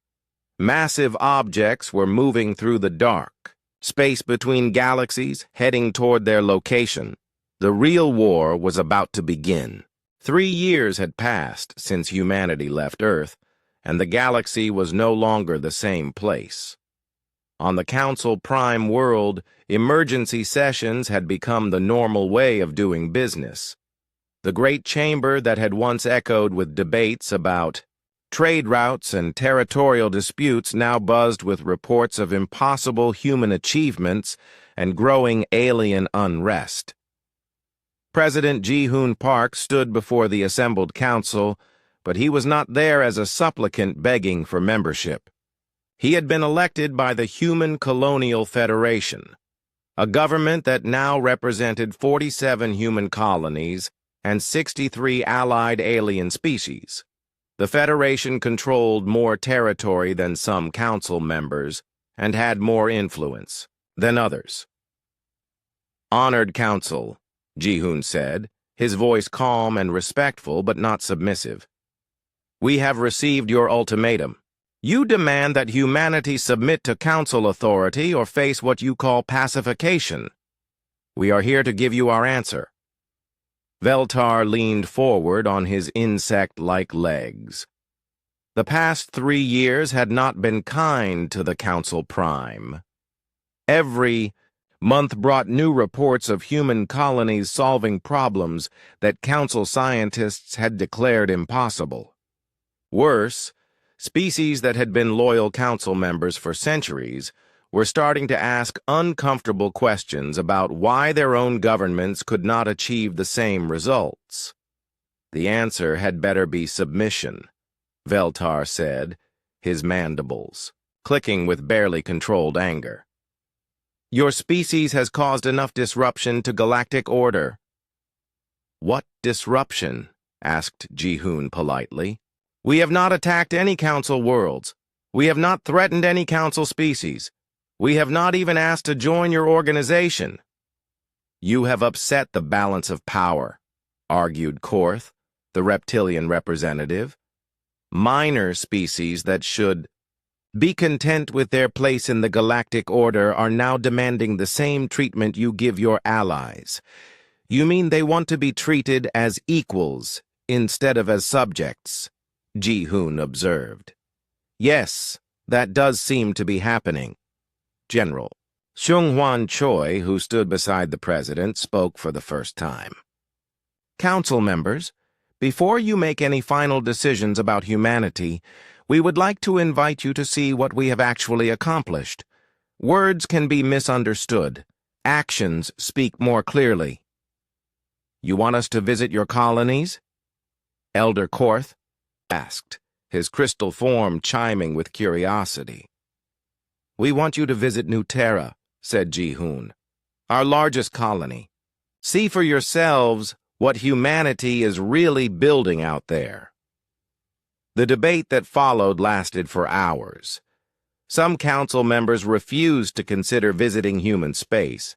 Massive objects were moving through the dark, space between galaxies heading toward their location. The real war was about to begin. 3 years had passed since humanity left Earth, and the galaxy was no longer the same place. On the Council Prime world, emergency sessions had become the normal way of doing business. The great chamber that had once echoed with debates about trade routes and territorial disputes now buzzed with reports of impossible human achievements and growing alien unrest. President Ji-hoon Park stood before the assembled council, but he was not there as a supplicant begging for membership. He had been elected by the Human Colonial Federation, a government that now represented 47 human colonies and 63 allied alien species. The Federation controlled more territory than some council members and had more influence than others. Honored Council, Ji-hoon said, his voice calm and respectful but not submissive. We have received your ultimatum. You demand that humanity submit to council authority or face what you call pacification. We are here to give you our answer. Veltar leaned forward on his insect-like legs. The past 3 years had not been kind to the Council Prime. Every month brought new reports of human colonies solving problems that Council scientists had declared impossible. Worse, species that had been loyal Council members for centuries were starting to ask uncomfortable questions about why their own governments could not achieve the same results. The answer had better be submission, Veltar said, his mandibles clicking with barely controlled anger. Your species has caused enough disruption to galactic order. What disruption? Asked Ji-hoon politely. We have not attacked any Council worlds. We have not threatened any Council species. We have not even asked to join your organization. You have upset the balance of power, argued Korth, the reptilian representative. Minor species that should be content with their place in the galactic order are now demanding the same treatment you give your allies. You mean they want to be treated as equals instead of as subjects? Ji-hoon observed. Yes, that does seem to be happening. General Seung-hwan Choi, who stood beside the president, spoke for the first time. Council members, before you make any final decisions about humanity, We would like to invite you to see what we have actually accomplished. Words can be misunderstood. Actions speak more clearly. You want us to visit your colonies? Elder Korth asked, his crystal form chiming with curiosity. We want you to visit New Terra, said Ji-hoon, our largest colony. See for yourselves what humanity is really building out there. The debate that followed lasted for hours. Some council members refused to consider visiting human space.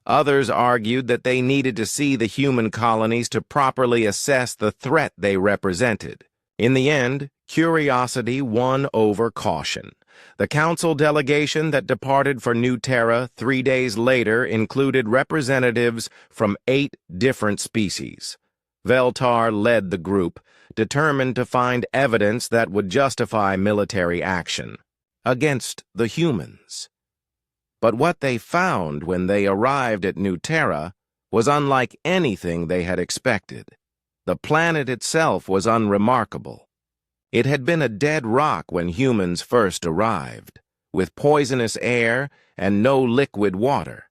Others argued that they needed to see the human colonies to properly assess the threat they represented. In the end, curiosity won over caution. The council delegation that departed for New Terra 3 days later included representatives from 8 different species. Veltar led the group, determined to find evidence that would justify military action against the humans. But what they found when they arrived at New Terra was unlike anything they had expected. The planet itself was unremarkable. It had been a dead rock when humans first arrived, with poisonous air and no liquid water.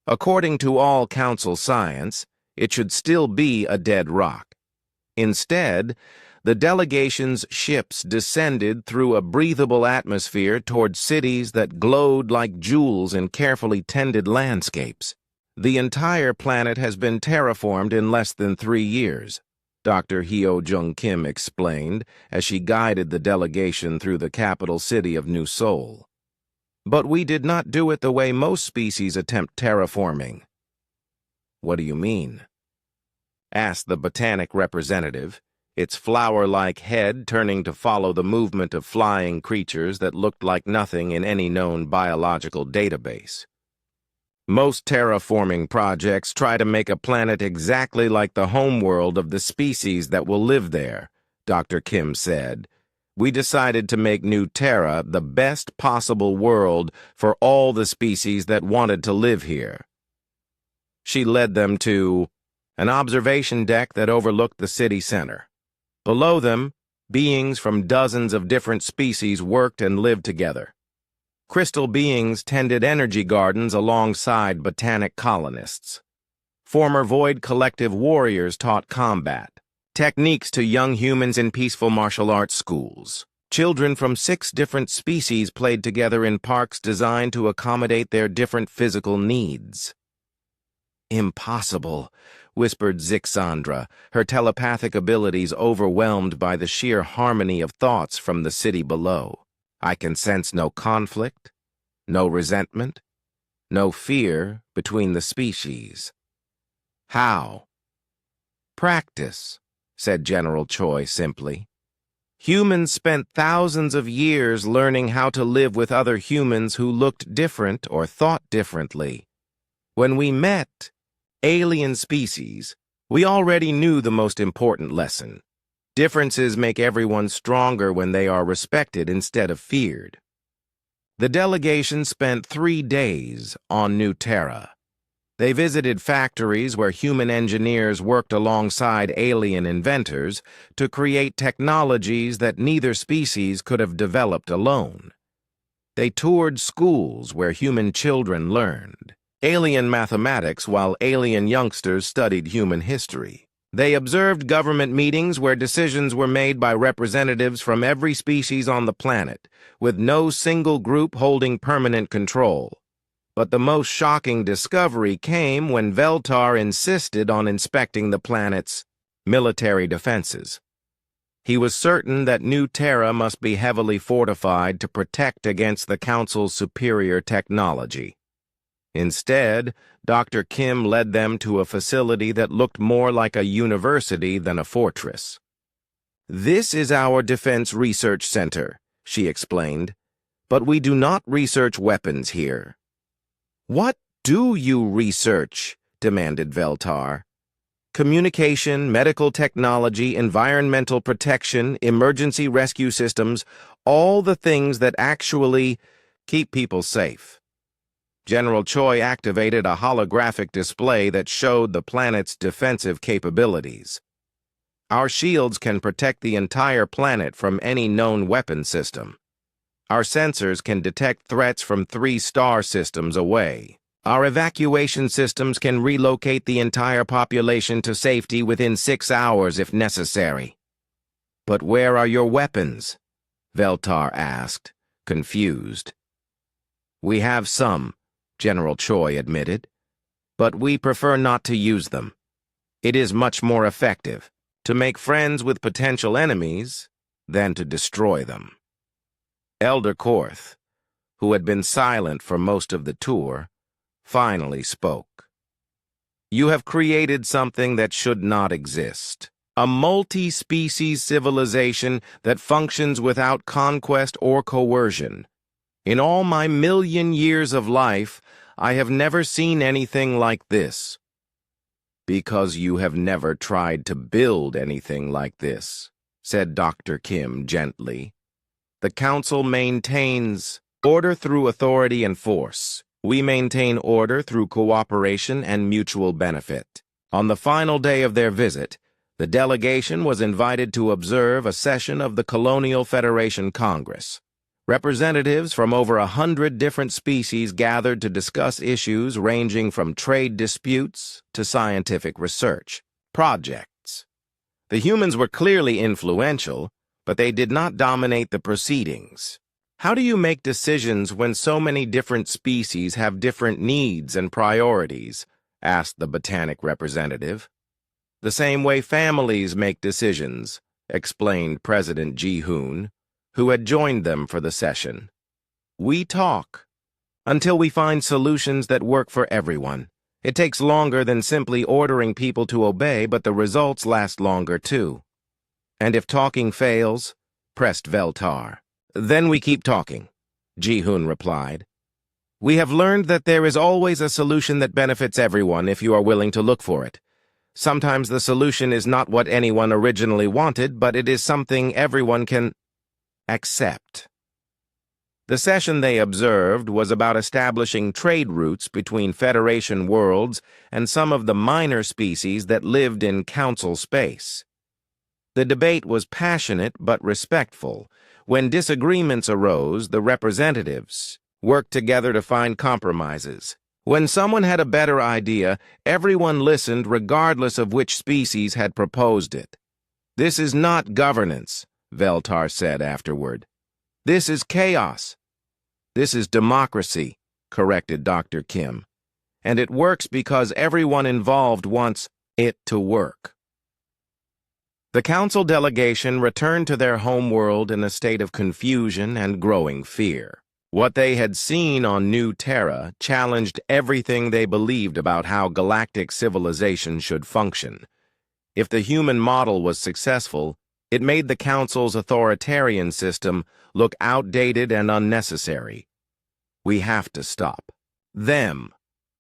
According to all council science, it should still be a dead rock. Instead, the delegation's ships descended through a breathable atmosphere toward cities that glowed like jewels in carefully tended landscapes. The entire planet has been terraformed in less than 3 years, Dr. Hyo Jung Kim explained as she guided the delegation through the capital city of New Seoul. But we did not do it the way most species attempt terraforming. What do you mean? Asked the botanic representative, its flower-like head turning to follow the movement of flying creatures that looked like nothing in any known biological database. Most terraforming projects try to make a planet exactly like the homeworld of the species that will live there, Dr. Kim said. We decided to make New Terra the best possible world for all the species that wanted to live here. She led them to an observation deck that overlooked the city center. Below them, beings from dozens of different species worked and lived together. Crystal beings tended energy gardens alongside botanic colonists. Former Void Collective warriors taught combat, techniques to young humans in peaceful martial arts schools. Children from 6 different species played together in parks designed to accommodate their different physical needs. Impossible, whispered Zixandra, her telepathic abilities overwhelmed by the sheer harmony of thoughts from the city below. I can sense no conflict, no resentment, no fear between the species. How? Practice, said General Choi simply. Humans spent thousands of years learning how to live with other humans who looked different or thought differently. When we met alien species, we already knew the most important lesson. Differences make everyone stronger when they are respected instead of feared. The delegation spent 3 days on New Terra. They visited factories where human engineers worked alongside alien inventors to create technologies that neither species could have developed alone. They toured schools where human children learned alien mathematics while alien youngsters studied human history. They observed government meetings where decisions were made by representatives from every species on the planet, with no single group holding permanent control. But the most shocking discovery came when Veltar insisted on inspecting the planet's military defenses. He was certain that New Terra must be heavily fortified to protect against the Council's superior technology. Instead, Dr. Kim led them to a facility that looked more like a university than a fortress. This is our Defense Research Center, she explained, but we do not research weapons here. What do you research? Demanded Veltar. Communication, medical technology, environmental protection, emergency rescue systems, all the things that actually keep people safe. General Choi activated a holographic display that showed the planet's defensive capabilities. Our shields can protect the entire planet from any known weapon system. Our sensors can detect threats from 3 star systems away. Our evacuation systems can relocate the entire population to safety within 6 hours if necessary. But where are your weapons? Veltar asked, confused. We have some, General Choi admitted, but we prefer not to use them. It is much more effective to make friends with potential enemies than to destroy them. Elder Korth, who had been silent for most of the tour, finally spoke. You have created something that should not exist. A multi-species civilization that functions without conquest or coercion. In all my million years of life, I have never seen anything like this. Because you have never tried to build anything like this, said Dr. Kim gently. The Council maintains order through authority and force. We maintain order through cooperation and mutual benefit. On the final day of their visit, the delegation was invited to observe a session of the Colonial Federation Congress. Representatives from over 100 different species gathered to discuss issues ranging from trade disputes to scientific research projects. The humans were clearly influential, but they did not dominate the proceedings. How do you make decisions when so many different species have different needs and priorities? Asked the botanic representative. The same way families make decisions, explained President Ji-hoon, who had joined them for the session. We talk until we find solutions that work for everyone. It takes longer than simply ordering people to obey, but the results last longer too. And if talking fails, pressed Veltar. Then we keep talking, Ji-hoon replied. We have learned that there is always a solution that benefits everyone if you are willing to look for it. Sometimes the solution is not what anyone originally wanted, but it is something everyone can accept. The session they observed was about establishing trade routes between Federation worlds and some of the minor species that lived in Council space. The debate was passionate but respectful. When disagreements arose, the representatives worked together to find compromises. When someone had a better idea, everyone listened regardless of which species had proposed it. This is not governance, Veltar said afterward. This is chaos. This is democracy, corrected Dr. Kim. And it works because everyone involved wants it to work. The council delegation returned to their homeworld in a state of confusion and growing fear. What they had seen on New Terra challenged everything they believed about how galactic civilization should function. If the human model was successful, it made the Council's authoritarian system look outdated and unnecessary. We have to stop them,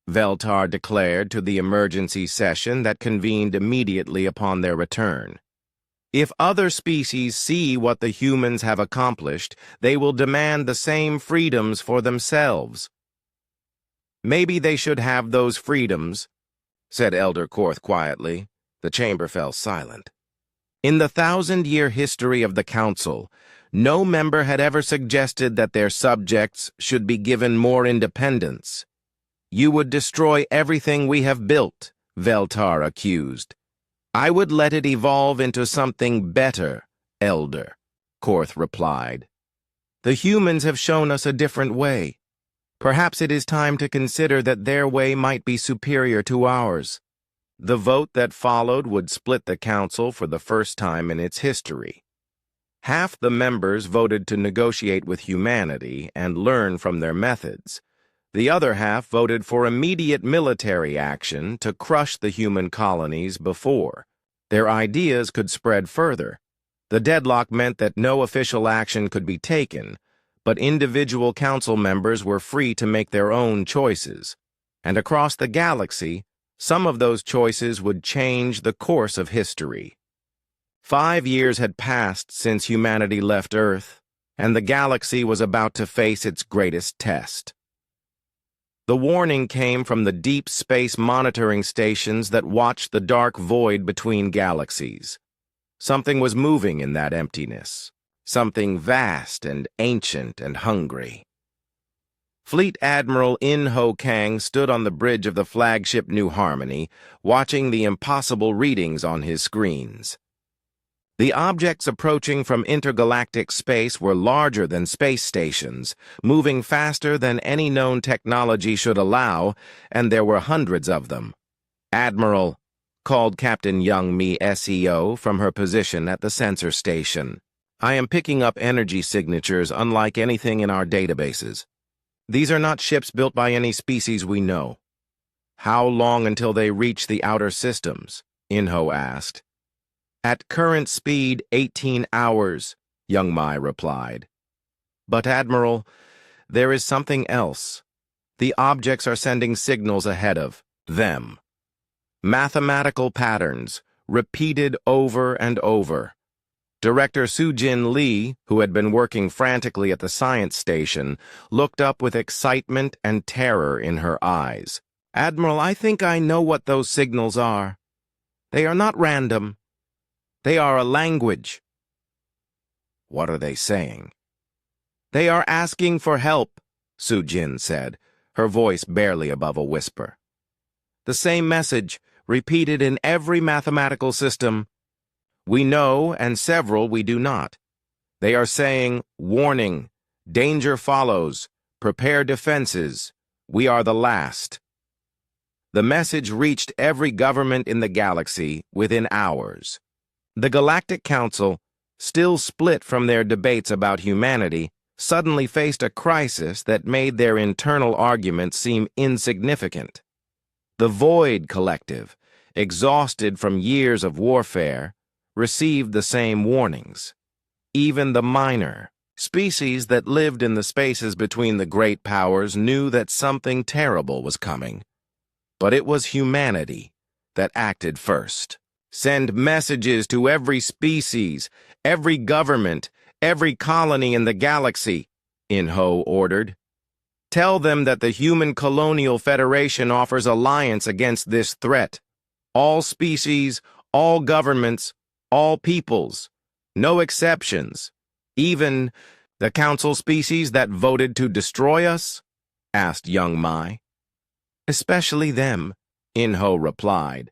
Veltar declared to the emergency session that convened immediately upon their return. If other species see what the humans have accomplished, they will demand the same freedoms for themselves. Maybe they should have those freedoms, said Elder Korth quietly. The chamber fell silent. In the 1,000-year history of the Council, no member had ever suggested that their subjects should be given more independence. You would destroy everything we have built, Veltar accused. I would let it evolve into something better, Elder, Korth replied. The humans have shown us a different way. Perhaps it is time to consider that their way might be superior to ours. The vote that followed would split the Council for the first time in its history. Half the members voted to negotiate with humanity and learn from their methods. The other half voted for immediate military action to crush the human colonies before their ideas could spread further. The deadlock meant that no official action could be taken, but individual council members were free to make their own choices. And across the galaxy, some of those choices would change the course of history. 5 years had passed since humanity left Earth, and the galaxy was about to face its greatest test. The warning came from the deep space monitoring stations that watched the dark void between galaxies. Something was moving in that emptiness. Something vast and ancient and hungry. Fleet Admiral In Ho Kang stood on the bridge of the flagship New Harmony, watching the impossible readings on his screens. The objects approaching from intergalactic space were larger than space stations, moving faster than any known technology should allow, and there were hundreds of them. "Admiral," called Captain Young Mi SEO from her position at the sensor station. "I am picking up energy signatures unlike anything in our databases. These are not ships built by any species we know." "How long until they reach the outer systems?" Inho asked. "At current speed, 18 hours, Young Mai replied. "But Admiral, there is something else. The objects are sending signals ahead of them. Mathematical patterns, repeated over and over." Director Sujin Lee, who had been working frantically at the science station, looked up with excitement and terror in her eyes. "Admiral, I think I know what those signals are. They are not random. They are a language." "What are they saying?" "They are asking for help," Sujin said, her voice barely above a whisper. "The same message, repeated in every mathematical system. We know, and several we do not. They are saying, 'Warning, danger follows, prepare defenses, we are the last.'" The message reached every government in the galaxy within hours. The Galactic Council, still split from their debates about humanity, suddenly faced a crisis that made their internal arguments seem insignificant. The Void Collective, exhausted from years of warfare, received the same warnings. Even the minor species that lived in the spaces between the great powers knew that something terrible was coming. But it was humanity that acted first. "Send messages to every species, every government, every colony in the galaxy," Inho ordered. "Tell them that the Human Colonial Federation offers alliance against this threat. All species, all governments, all peoples, no exceptions. Even the council species that voted to destroy us?" asked Young Mai. "Especially them," Inho replied.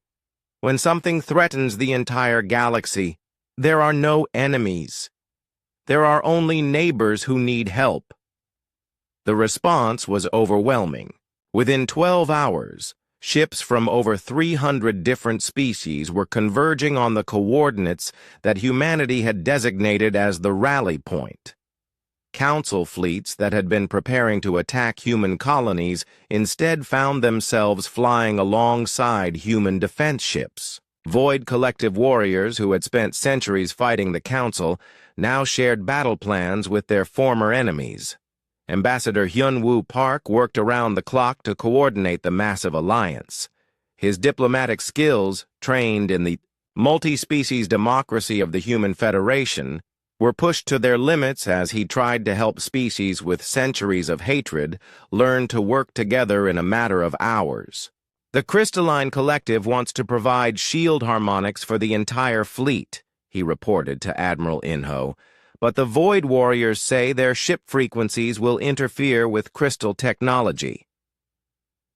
"When something threatens the entire galaxy, there are no enemies. There are only neighbors who need help." The response was overwhelming. Within 12 hours, ships from over 300 different species were converging on the coordinates that humanity had designated as the rally point. Council fleets that had been preparing to attack human colonies instead found themselves flying alongside human defense ships. Void Collective warriors who had spent centuries fighting the Council now shared battle plans with their former enemies. Ambassador Hyun-Woo Park worked around the clock to coordinate the massive alliance. His diplomatic skills, trained in the multi-species democracy of the Human Federation, were pushed to their limits as he tried to help species with centuries of hatred learn to work together in a matter of hours. "The Crystalline Collective wants to provide shield harmonics for the entire fleet," he reported to Admiral Inho. "But the Void Warriors say their ship frequencies will interfere with crystal technology."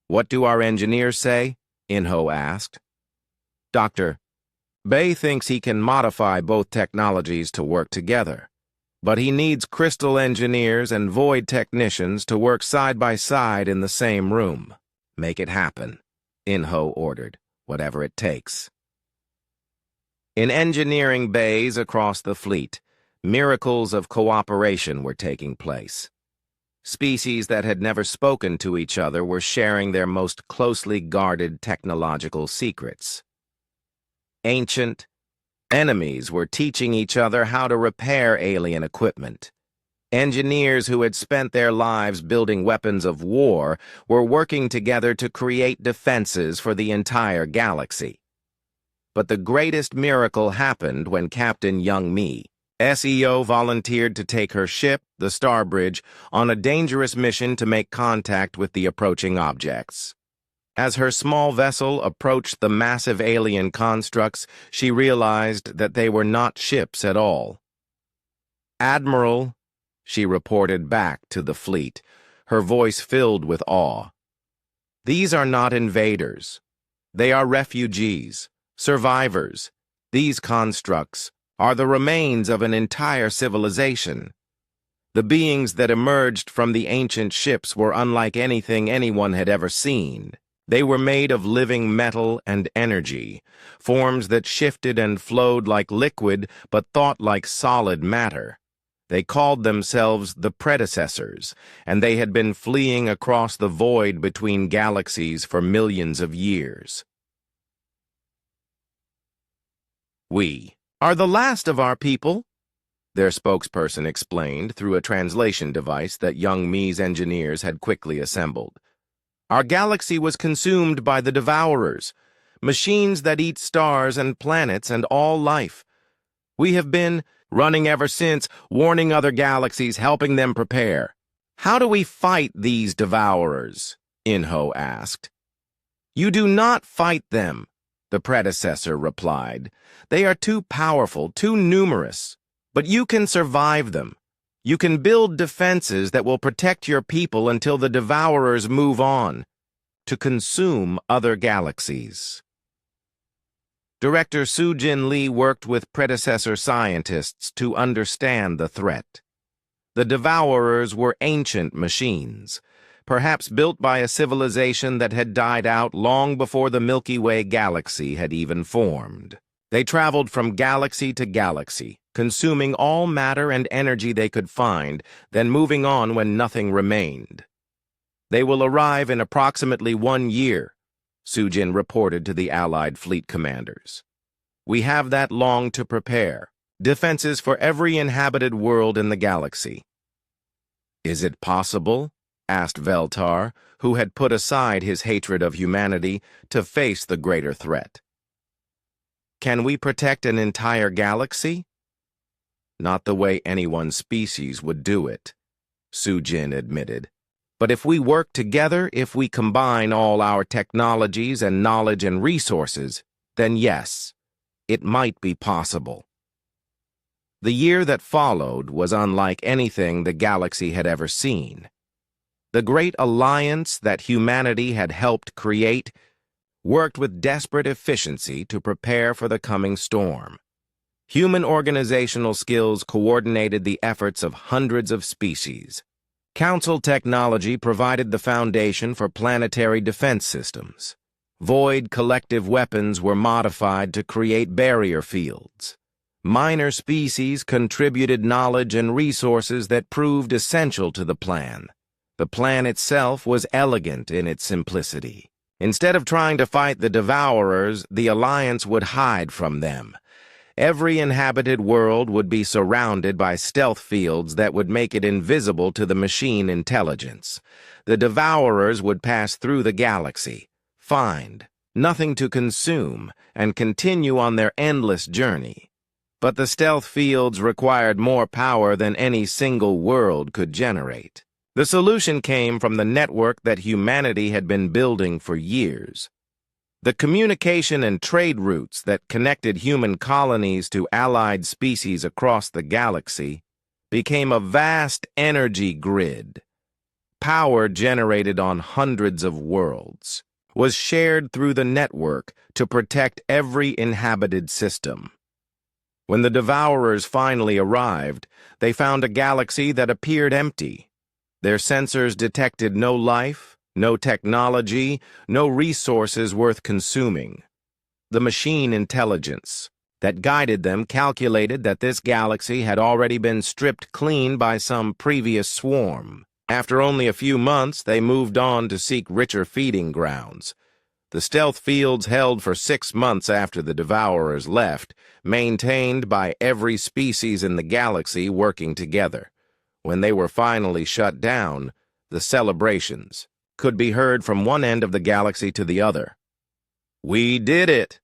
"What do our engineers say?" Inho asked. "Dr. Bay thinks he can modify both technologies to work together, but he needs crystal engineers and void technicians to work side by side in the same room." "Make it happen," Inho ordered, "whatever it takes." In engineering bays across the fleet, miracles of cooperation were taking place. Species that had never spoken to each other were sharing their most closely guarded technological secrets. Ancient enemies were teaching each other how to repair alien equipment. Engineers who had spent their lives building weapons of war were working together to create defenses for the entire galaxy. But the greatest miracle happened when Captain Young Mi SEO volunteered to take her ship, the Starbridge, on a dangerous mission to make contact with the approaching objects. As her small vessel approached the massive alien constructs, she realized that they were not ships at all. "Admiral," she reported back to the fleet, her voice filled with awe. "These are not invaders. They are refugees, survivors. These constructs are the remains of an entire civilization. The beings that emerged from the ancient ships were unlike anything anyone had ever seen. They were made of living metal and energy, forms that shifted and flowed like liquid but thought like solid matter. They called themselves the predecessors, and they had been fleeing across the void between galaxies for millions of years. We are the last of our people," their spokesperson explained through a translation device that young Mi's engineers had quickly assembled. "Our galaxy was consumed by the Devourers, machines that eat stars and planets and all life. We have been running ever since, warning other galaxies, helping them prepare." "How do we fight these Devourers?" Inho asked. "You do not fight them," the predecessor replied. "They are too powerful, too numerous. But you can survive them. You can build defenses that will protect your people until the Devourers move on to consume other galaxies." Director Soo-Jin Lee worked with predecessor scientists to understand the threat. The Devourers were ancient machines, perhaps built by a civilization that had died out long before the Milky Way galaxy had even formed. They traveled from galaxy to galaxy, consuming all matter and energy they could find, then moving on when nothing remained. "They will arrive in approximately 1 year," Soo-Jin reported to the Allied fleet commanders. "We have that long to prepare. Defenses for every inhabited world in the galaxy." "Is it possible?" asked Veltar, who had put aside his hatred of humanity to face the greater threat. "Can we protect an entire galaxy?" "Not the way any one species would do it," Soo-Jin admitted. "But if we work together, if we combine all our technologies and knowledge and resources, then yes, it might be possible." The year that followed was unlike anything the galaxy had ever seen. The great alliance that humanity had helped create worked with desperate efficiency to prepare for the coming storm. Human organizational skills coordinated the efforts of hundreds of species. Council technology provided the foundation for planetary defense systems. Void collective weapons were modified to create barrier fields. Minor species contributed knowledge and resources that proved essential to the plan. The plan itself was elegant in its simplicity. Instead of trying to fight the Devourers, the Alliance would hide from them. Every inhabited world would be surrounded by stealth fields that would make it invisible to the machine intelligence. The Devourers would pass through the galaxy, find nothing to consume, and continue on their endless journey. But the stealth fields required more power than any single world could generate. The solution came from the network that humanity had been building for years. The communication and trade routes that connected human colonies to allied species across the galaxy became a vast energy grid. Power generated on hundreds of worlds was shared through the network to protect every inhabited system. When the Devourers finally arrived, they found a galaxy that appeared empty. Their sensors detected no life, no technology, no resources worth consuming. The machine intelligence that guided them calculated that this galaxy had already been stripped clean by some previous swarm. After only a few months, they moved on to seek richer feeding grounds. The stealth fields held for 6 months after the Devourers left, maintained by every species in the galaxy working together. When they were finally shut down, the celebrations could be heard from one end of the galaxy to the other. "We did it,"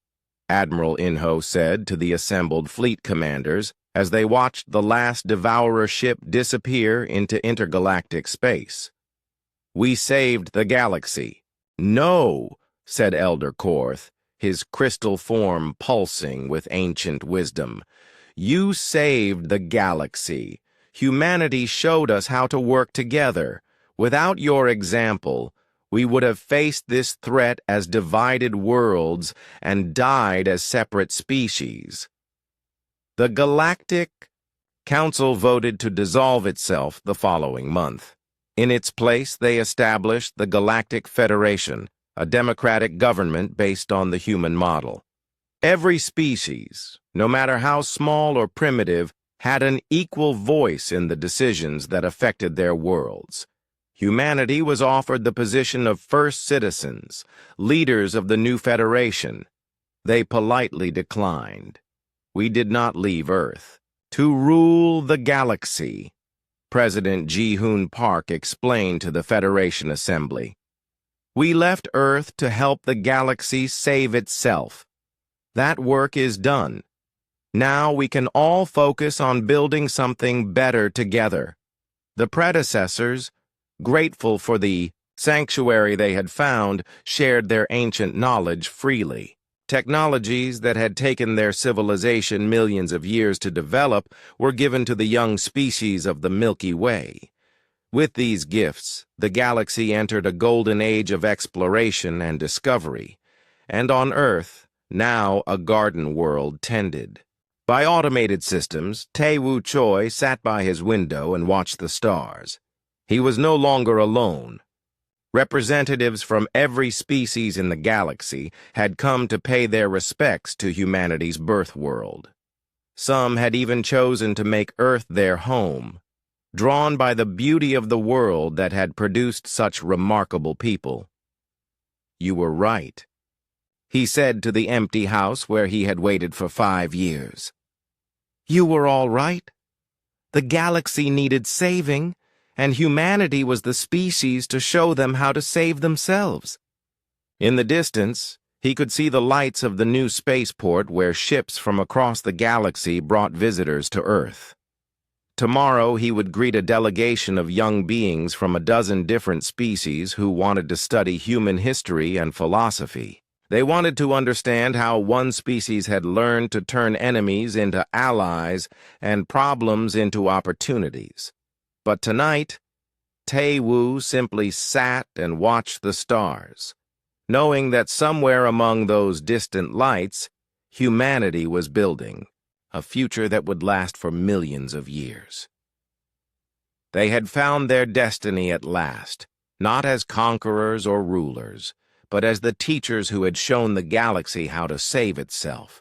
Admiral Inho said to the assembled fleet commanders as they watched the last Devourer ship disappear into intergalactic space. "We saved the galaxy." "No," said Elder Korth, his crystal form pulsing with ancient wisdom. You saved the galaxy. Humanity showed us how to work together. Without your example, we would have faced this threat as divided worlds and died as separate species. The Galactic Council voted to dissolve itself the following month. In its place, they established the Galactic Federation, a democratic government based on the human model. Every species, no matter how small or primitive, had an equal voice in the decisions that affected their worlds. Humanity was offered the position of first citizens, leaders of the new Federation. They politely declined. We did not leave Earth to rule the galaxy, President Ji-hoon Park explained to the Federation Assembly. We left Earth to help the galaxy save itself. That work is done. Now we can all focus on building something better together. The predecessors, grateful for the sanctuary they had found, shared their ancient knowledge freely. Technologies that had taken their civilization millions of years to develop were given to the young species of the Milky Way. With these gifts, the galaxy entered a golden age of exploration and discovery, and on Earth, now a garden world tended. By automated systems, Tae-woo Choi sat by his window and watched the stars. He was no longer alone. Representatives from every species in the galaxy had come to pay their respects to humanity's birth world. Some had even chosen to make Earth their home, drawn by the beauty of the world that had produced such remarkable people. You were right, he said to the empty house where he had waited for 5 years. You were all right. The galaxy needed saving, and humanity was the species to show them how to save themselves. In the distance, he could see the lights of the new spaceport where ships from across the galaxy brought visitors to Earth. Tomorrow he would greet a delegation of young beings from a dozen different species who wanted to study human history and philosophy. They wanted to understand how one species had learned to turn enemies into allies and problems into opportunities. But tonight, Tae-woo simply sat and watched the stars, knowing that somewhere among those distant lights, humanity was building a future that would last for millions of years. They had found their destiny at last, not as conquerors or rulers, but as the teachers who had shown the galaxy how to save itself.